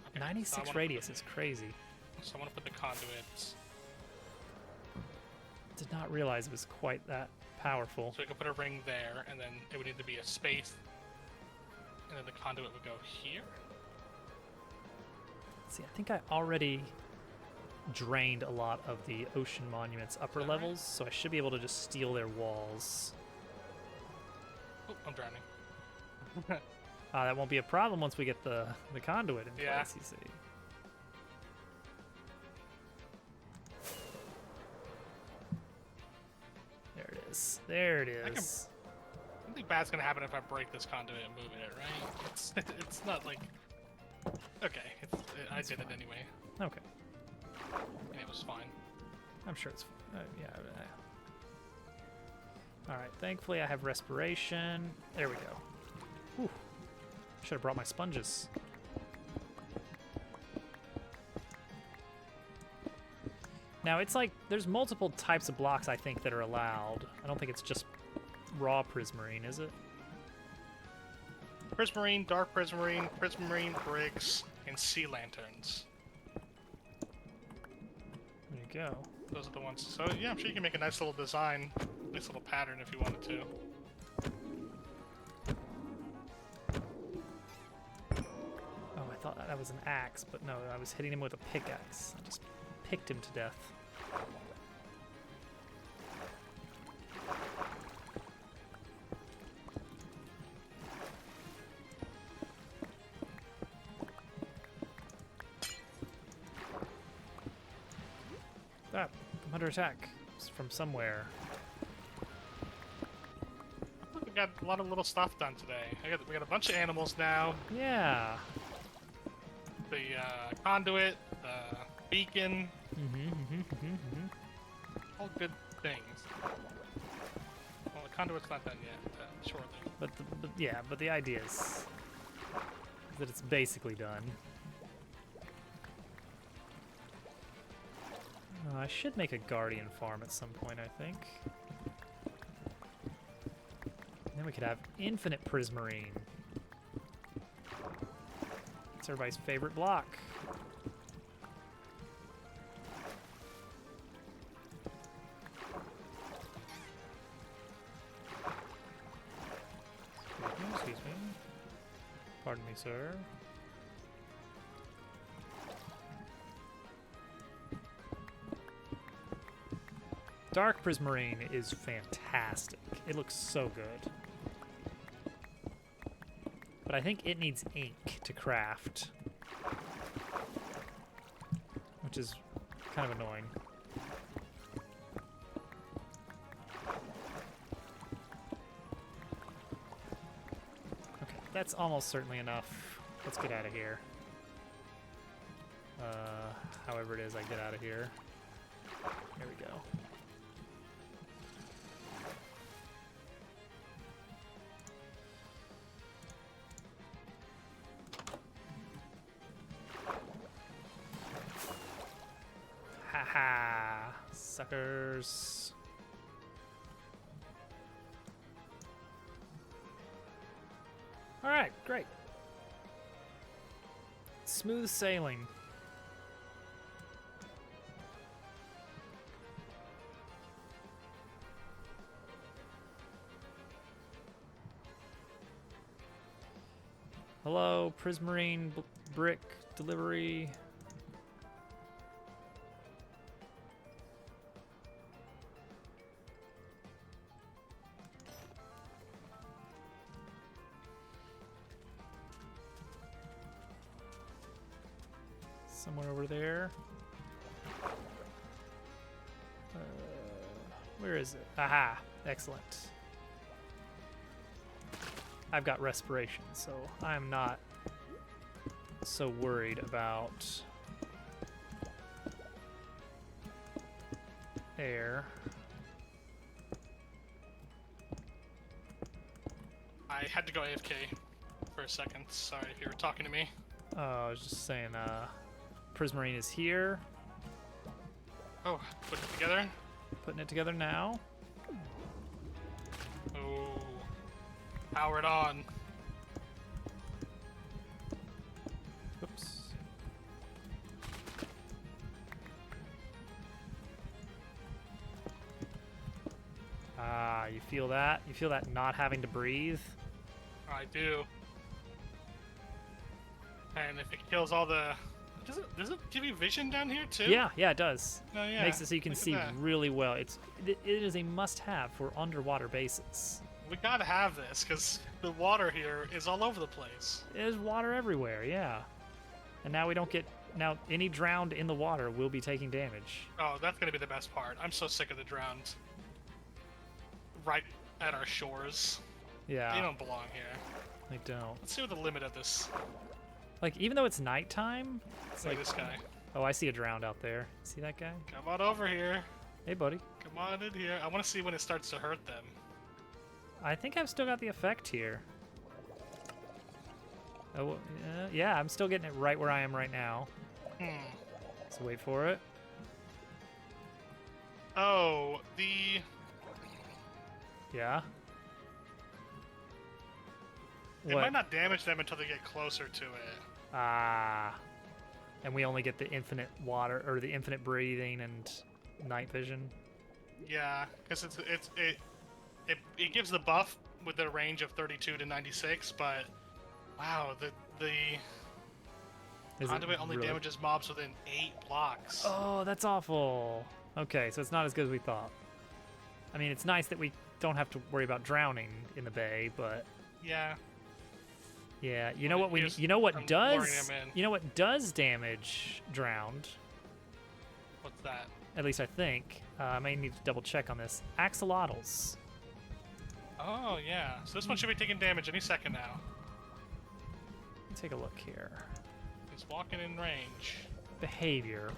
Okay, so I 96 wanna radius put- is crazy. So I want to put the conduits. Did not realize it was quite that powerful. So we can put a ring there, and then it would need to be a space, and then the conduit would go here. See, I think I already drained a lot of the Ocean Monument's upper Is that right? levels, so I should be able to just steal their walls. Oh, I'm drowning. That won't be a problem once we get the conduit in Yeah. place, you see. There it is. There it I can- is. Nothing bad's gonna happen if I break this conduit and move it, right? It's not like... Okay, I did it anyway, Okay. and it was fine. I'm sure it's... yeah. Alright, thankfully I have respiration. There we go. Whew. Should have brought my sponges. Now, it's like, there's multiple types of blocks, I think, that are allowed. I don't think it's just raw prismarine, is it? Prismarine, dark prismarine, bricks, and sea lanterns. There you go. Those are the ones. So yeah, I'm sure you can make a nice little design, nice little pattern if you wanted to. Oh, I thought that was an axe, but no, I was hitting him with a pickaxe. I just picked him to death. Ah, I'm under attack. It's from somewhere. We got a lot of little stuff done today. We got a bunch of animals now. Yeah. The conduit, the beacon, all good things. Well, the conduit's not done yet, shortly. But the idea is that it's basically done. I should make a guardian farm at some point, I think. Then we could have infinite prismarine. It's everybody's favorite block. Excuse me. Pardon me, sir. Dark Prismarine is fantastic. It looks so good. But I think it needs ink to craft, which is kind of annoying. Okay, that's almost certainly enough. Let's get out of here. However it is I get out of here. There we go. Haha, suckers. All right, great. Smooth sailing. Hello, Prismarine brick delivery. Somewhere over there. Where is it? Aha! Excellent. I've got respiration, so I'm not so worried about air. I had to go AFK for a second. Sorry if you were talking to me. Oh, I was just saying, Prismarine is here. Oh, put it together. Putting it together now. Oh, power it on. Oops. Ah, you feel that? You feel that not having to breathe? I do. And if it kills all the... Does it give you vision down here too? Yeah, yeah, it does. Oh yeah. Makes it so you can Look at see that. really well. It is a must-have for underwater bases. We gotta have this, because the water here is all over the place. There's water everywhere, yeah. And now we don't get... Now, any drowned in the water will be taking damage. Oh, that's gonna be the best part. I'm so sick of the drowned. Right at our shores. Yeah, They don't belong here. they don't. Let's see what the limit of this... Like, even though it's nighttime, it's Look like... at this guy. Oh, I see a drowned out there. See that guy? Come on over here. Hey, buddy. Come on in here. I want to see when it starts to hurt them. I think I've still got the effect here. Oh, yeah, I'm still getting it right where I am right now. So wait for it. Oh, the... Yeah. It might not damage them until they get closer to it. Ah. And we only get the infinite water, or the infinite breathing and night vision. Yeah, because it gives the buff with the range of 32 to 96, but wow, the conduit only damages mobs within 8 blocks. Oh, that's awful. Okay, so it's not as good as we thought. I mean, it's nice that we don't have to worry about drowning in the bay, but Yeah. yeah, you know what we Here's- you know what I'm does luring him in. you know what does damage drowned? What's that? At least I think. I may need to double check on this. Axolotls. Oh yeah. So this one should be taking damage any second now. Let's take a look here. He's walking in range. Behavior.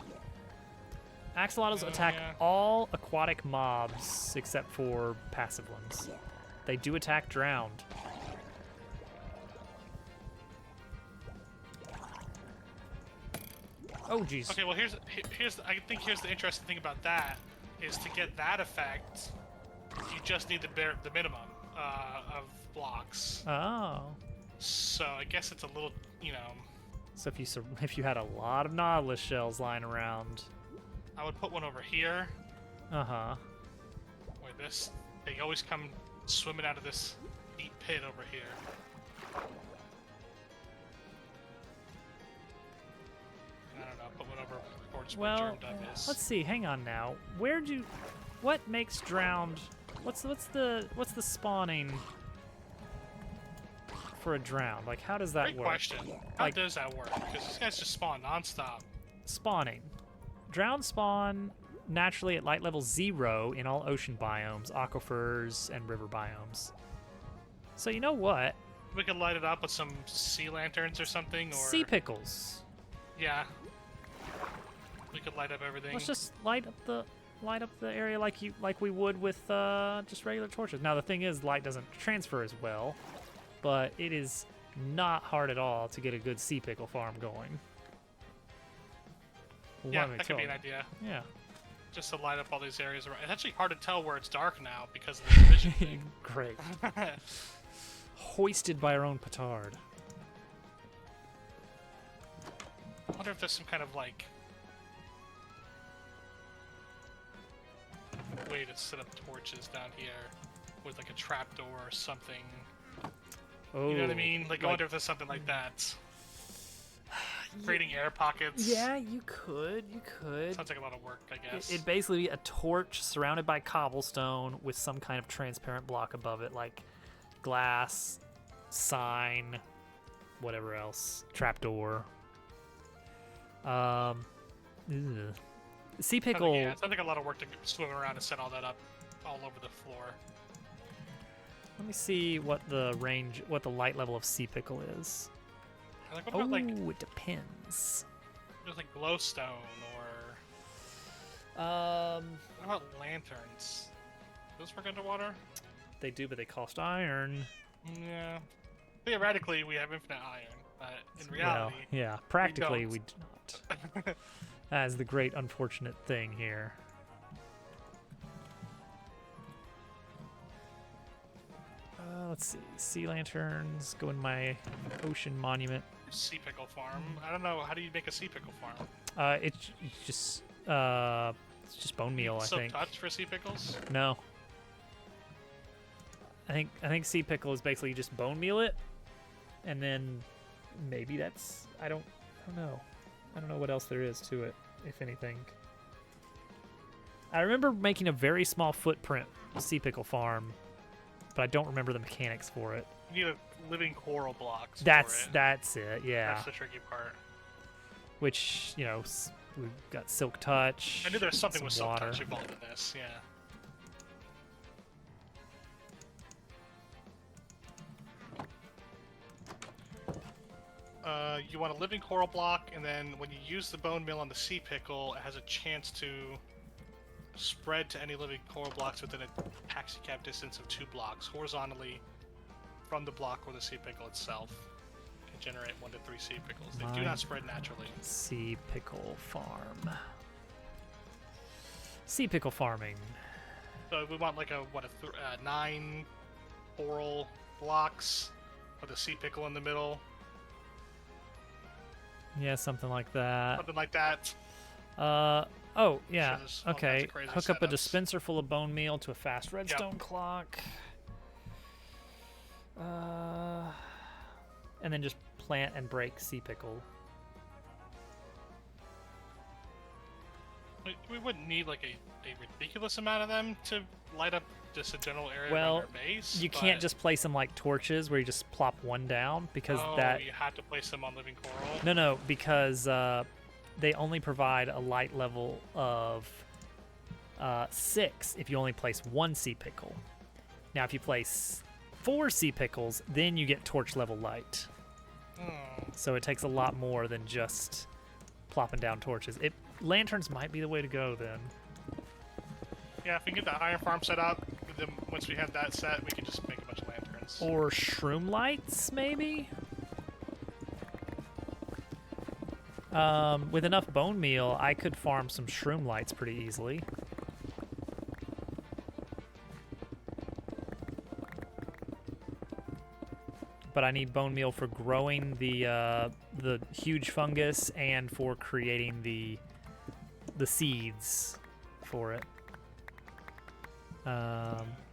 Axolotls Oh, attack yeah. all aquatic mobs except for passive ones. They do attack drowned. Oh, jeez. Okay, well I think here's the interesting thing about that is to get that effect, you just need the minimum of blocks. Oh. So I guess it's a little, So if you had a lot of Nautilus shells lying around. I would put one over here. Uh-huh. Wait, they always come swimming out of this deep pit over here. I don't know, put one over towards where Well, Germ Dove is. let's see. Hang on now. what makes drowned? What's the spawning for a drowned? Like, how does that Great work? question. How Like- does that work? Because these guys just spawn nonstop. Spawning. Drowned spawn naturally at light level 0 in all ocean biomes, aquifers, and river biomes. So you know what? We could light it up with some sea lanterns or something, or Sea pickles. yeah. We could light up everything. Let's just light up the area like we would with just regular torches. Now the thing is, light doesn't transfer as well, but it is not hard at all to get a good sea pickle farm going. Well, Yeah, let me that could tell be an you. idea. Yeah. Just to light up all these areas around. It's actually hard to tell where it's dark now because of the vision thing. Great. Hoisted by our own petard. I wonder if there's some kind of like way to set up torches down here with like a trapdoor or something. Oh, You know what I mean? Like, I wonder if there's something like that. Creating air pockets. Yeah, you could. Sounds like a lot of work, I guess. It'd basically be a torch surrounded by cobblestone with some kind of transparent block above it, like glass, sign, whatever else, trapdoor. Ugh. Sea pickle. Yeah, it sounds like a lot of work to swim around and set all that up all over the floor. Let me see what the light level of sea pickle is. Like, what Oh, about like it depends. there's like glowstone or what about lanterns? Those work underwater? They do, but they cost iron. Yeah. Theoretically, we have infinite iron, but in reality, Well, yeah, practically don't. we do not. That is the great unfortunate thing here. Let's see. Sea lanterns go in my ocean monument. sea pickle farm. I don't know. How do you make a sea pickle farm? It's just bone meal, I Silk think. touch for sea pickles? No. I think sea pickle is basically just bone meal it, and then maybe that's I don't know. I don't know what else there is to it, if anything. I remember making a very small footprint sea pickle farm, but I don't remember the mechanics for it. You need a living coral blocks. That's for it. that's it, yeah. That's the tricky part. Which we've got silk touch. I knew there was something some with silk water. touch involved in this. Yeah. You want a living coral block, and then when you use the bone meal on the sea pickle, it has a chance to spread to any living coral blocks within a taxicab distance of 2 blocks horizontally from the block or the sea pickle itself. It can generate 1 to 3 sea pickles. They do Mine. not spread naturally. Sea pickle farm. Sea pickle farming. So we want like 9 coral blocks with a sea pickle in the middle, Yeah, something like that. something like that. Oh, yeah. there's all kinds Okay. of crazy Hook up a setups. dispenser full of bone meal to a fast redstone clock. And then just plant and break sea pickle. We wouldn't need like a ridiculous amount of them to light up just a general area Well, around our base. You can't but- just place them like torches where you just plop one down because Oh, that. you have to place them on living coral. No, because they only provide a light level of 6 if you only place 1 sea pickle. Now, if you place 4 sea pickles, then you get torch level light. So it takes a lot more than just plopping down torches. Lanterns might be the way to go then. Yeah, if we can get the iron farm set up, then once we have that set, we can just make a bunch of lanterns. Or shroom lights, maybe? With enough bone meal, I could farm some shroom lights pretty easily. But I need bone meal for growing the huge fungus and for creating the seeds for it.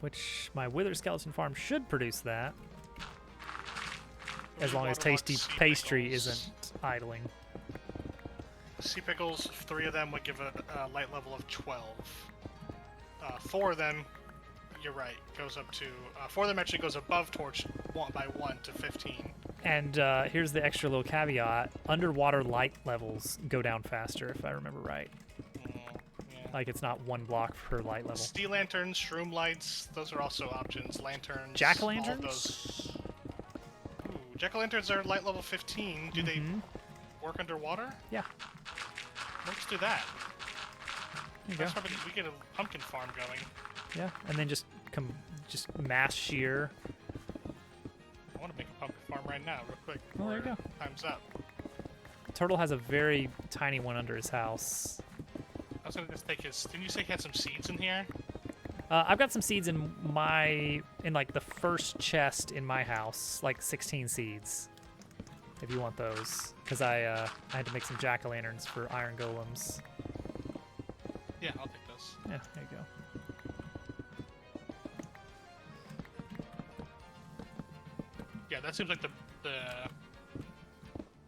Which my wither skeleton farm should produce that, as long as Waterlogged tasty sea pastry pickles. isn't idling. Sea pickles, 3 of them would give a light level of 12. 4 of them, you're right, goes up to 4 of them actually goes above torch by 1 to 15. And here's the extra little caveat: underwater light levels go down faster, if I remember right. Yeah. Like it's not 1 block per light level. Steel lanterns, shroom lights, those are also options. Lanterns. Jack-o'-lanterns? All of those. Ooh, jack-o'-lanterns are light level 15. Do they work underwater? Yeah. Let's do that. There you go. That's why we get a pumpkin farm going. Yeah, and then just mass shear. I want to make a pumpkin farm right now, real quick. Oh, there you go. Time's up. Turtle has a very tiny one under his house. I was gonna just take his. Didn't you say he had some seeds in here? I've got some seeds in like the first chest in my house, like 16 seeds. If you want those, because I had to make some jack-o'-lanterns for iron golems. Yeah, I'll take those. Yeah, there you go. Yeah, that seems like the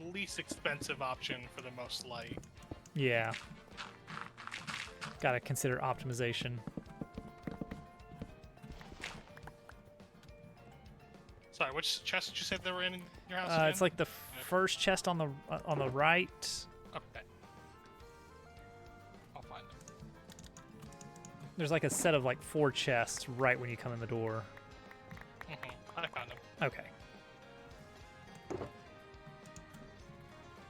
least expensive option for the most light. Yeah. Gotta consider optimization. Sorry, which chest did you say they were in your house again? It's like the first chest on the right. Okay. I'll find it. There's like a set of like 4 chests right when you come in the door. I found them. Okay.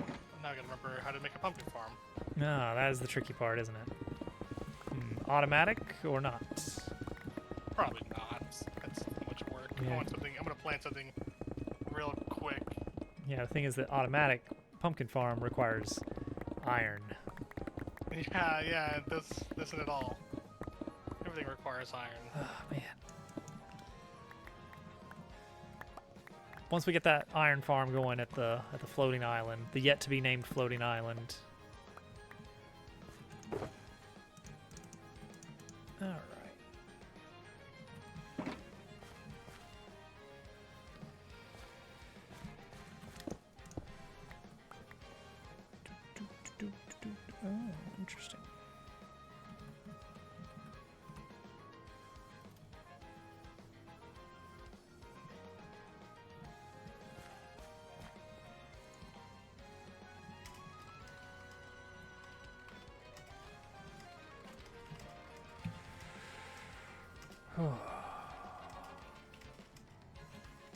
I'm now gonna remember how to make a pumpkin farm. No, that is the tricky part, isn't it? Automatic or not? Probably not. That's too much work. Yeah. I want something. I'm gonna plant something real quick. Yeah, the thing is that automatic pumpkin farm requires iron. Yeah, it doesn't at all. Everything requires iron. Oh, man. Once we get that iron farm going at the floating island, the yet to be named floating island. All right. Oh, interesting.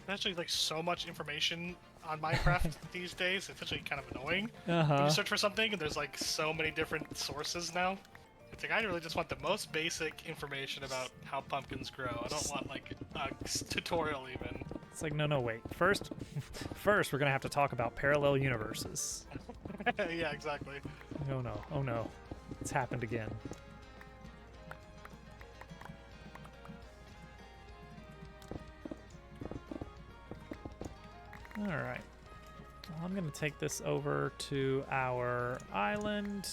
There's actually like so much information on Minecraft these days. It's actually kind of annoying. When Uh-huh. you search for something and there's like so many different sources now. It's like I really just want the most basic information about how pumpkins grow. I don't want like a tutorial even. It's like, no, wait. First we're gonna have to talk about parallel universes. Yeah, exactly. Oh no. It's happened again. Alright. Well, I'm gonna take this over to our island.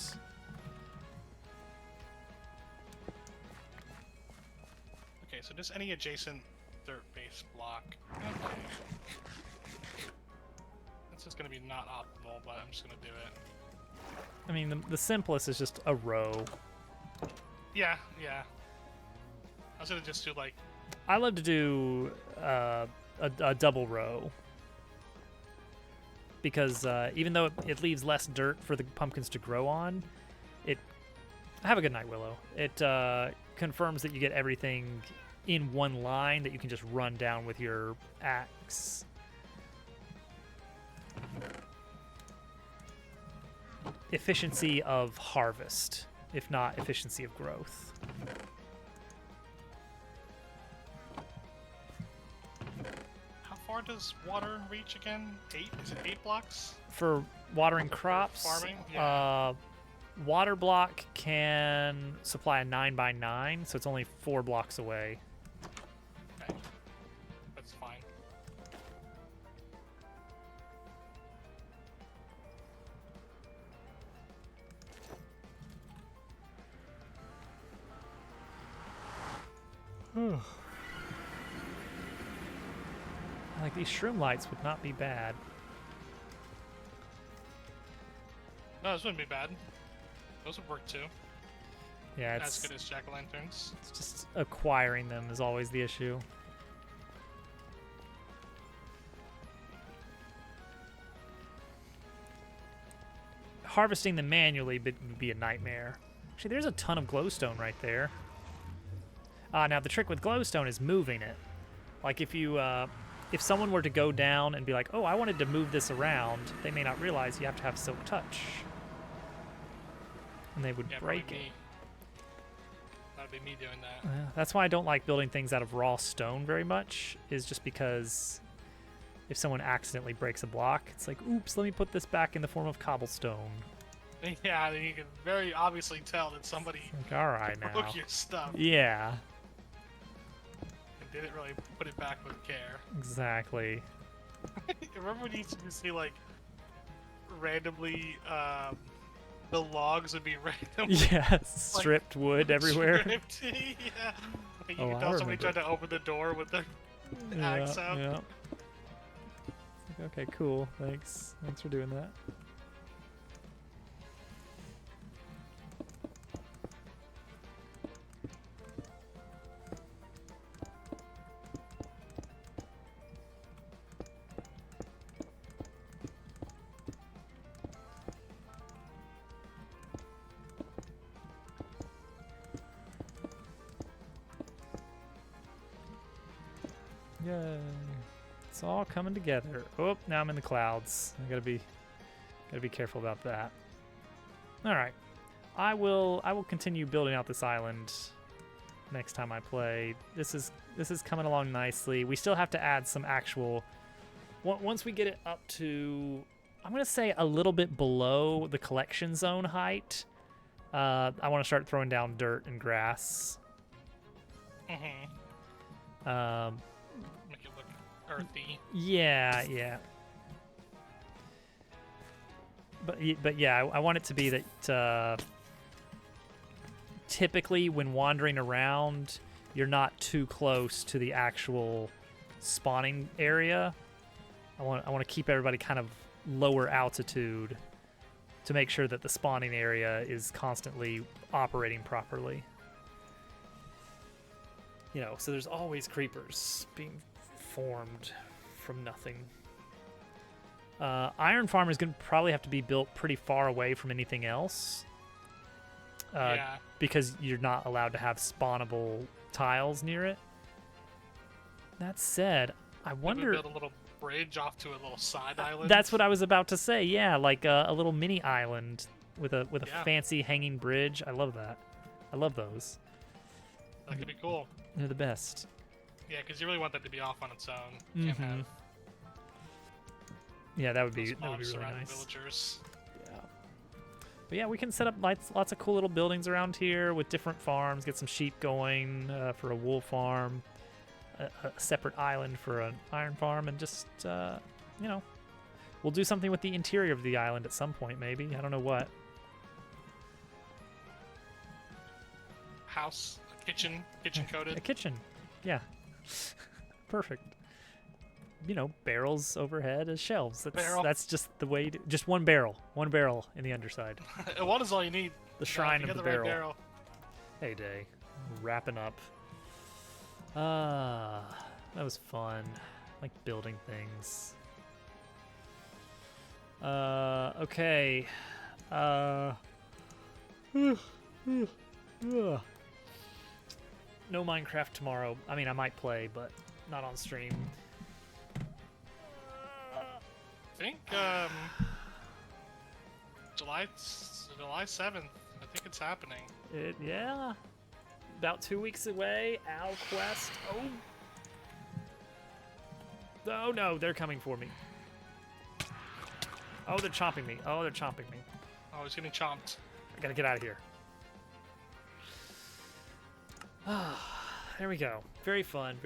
Okay, so just any adjacent dirt-based block. Okay. This is gonna be not optimal, but I'm just gonna do it. I mean, the simplest is just a row. Yeah. I was gonna just do like I love to do a double row. Because even though it leaves less dirt for the pumpkins to grow on, have a good night, Willow. It confirms that you get everything in one line that you can just run down with your axe. Efficiency of harvest, if not efficiency of growth. how far does water reach again? 8? Is it 8 blocks? For watering crops, farming? Yeah. water block can supply a 9x9, so it's only 4 blocks away. Okay. That's fine. Like, these shroom lights would not be bad. No, this wouldn't be bad. Those would work too. Yeah, as it's good as jack-o'-lanterns. just acquiring them is always the issue. Harvesting them manually would be a nightmare. Actually, there's a ton of glowstone right there. Now the trick with glowstone is moving it. Like if someone were to go down and be like, "Oh, I wanted to move this around," they may not realize you have to have silk touch, and they would break it. That'd be me doing that. That's why I don't like building things out of raw stone very much. Is just because if someone accidentally breaks a block, it's like, "Oops, let me put this back in the form of cobblestone." Yeah, you can very obviously tell that somebody Like, all right now. broke your stuff Yeah, and didn't really put it back with care. exactly. Remember when you used to see like randomly the logs would be randomly Yes, stripped wood everywhere. stripped? Yeah. Like you Oh, could I tell somebody remember. tried to open the door with their axe out. Yeah. It's like, okay, cool. Thanks for doing that. Yay. It's all coming together. Oh, now I'm in the clouds. I gotta be careful about that. Alright. I will continue building out this island next time I play. This is coming along nicely. We still have to add some actual once we get it up to, I'm gonna say, a little bit below the collection zone height. I want to start throwing down dirt and grass. Mm-hmm. Make it look earthy. Yeah. But yeah, I want it to be that typically when wandering around, you're not too close to the actual spawning area. I want to keep everybody kind of lower altitude to make sure that the spawning area is constantly operating properly. You know, so there's always creepers being formed from nothing. Iron Farm is going to probably have to be built pretty far away from anything else. Yeah. Because you're not allowed to have spawnable tiles near it. That said, I wonder... Build a little bridge off to a little side island. That's what I was about to say. Yeah, like a little mini island with a Yeah. fancy hanging bridge. I love that. I love those. That could be cool. They're the best. Yeah, because you really want that to be off on its own. You can't have Yeah, that would be those really mobs surrounding nice. villagers. Yeah. But yeah, we can set up lots of cool little buildings around here with different farms. Get some sheep going for a wool farm, a separate island for an iron farm, and just we'll do something with the interior of the island at some point. Maybe, I don't know what. House, kitchen coated. A kitchen, yeah. Perfect. You know, barrels overhead as shelves. That's just the way. Just one barrel in the underside. One is all you need. The shrine of the right barrel. Hey, Day. Wrapping up. That was fun. Like building things. Okay. No Minecraft tomorrow. I mean, I might play, but not on stream. I think July 7th. I think it's happening. Yeah. About 2 weeks away. Owl Quest. Oh no, they're coming for me. Oh, they're chomping me. Oh, He's getting chomped. I gotta get out of here. There we go. Very fun.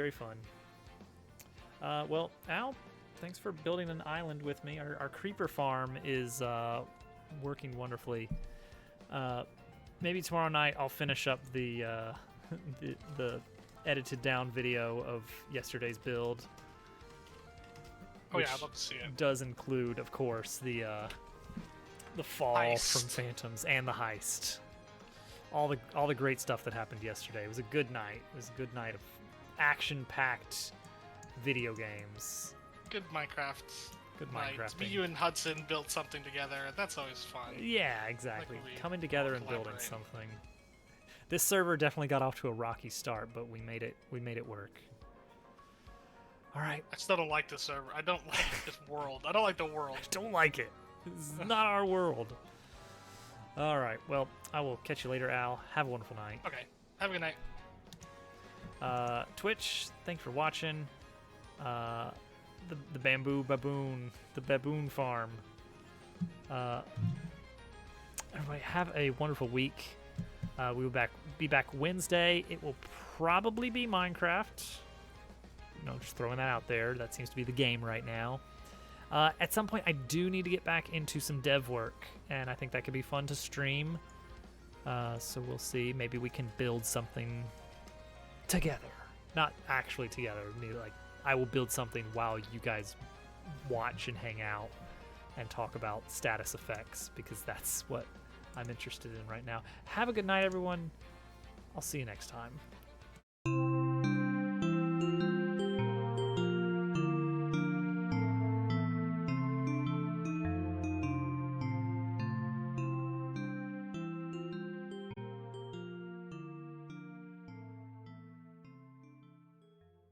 Well, Al, thanks for building an island with me. Our creeper farm is working wonderfully. Maybe tomorrow night I'll finish up the the edited down video of yesterday's build. Oh yeah, which I'd love to see it. does include, of course, the fall Heist. from phantoms and the heist. all the great stuff that happened yesterday. It was a good night. It was a good night of action-packed video games. Good Minecraft. Good night. Minecrafting. You and Hudson built something together. That's always fun. Yeah, exactly. Like we Coming together all and building collaborate. something. This server definitely got off to a rocky start, but we made it work. All right. I still don't like this server. I don't like this world. I don't like the world. Don't like it. This is not our world. All right. Well, I will catch you later, Al. Have a wonderful night. Okay. Have a good night. Twitch, thanks for watching. The bamboo baboon, the baboon farm. Everybody have a wonderful week. We will be back Wednesday. It will probably be Minecraft. Just throwing that out there. That seems to be the game right now. At some point, I do need to get back into some dev work, and I think that could be fun to stream. So we'll see. Maybe we can build something together. Not actually together. Maybe like I will build something while you guys watch and hang out and talk about status effects, because that's what I'm interested in right now. Have a good night, everyone. I'll see you next time.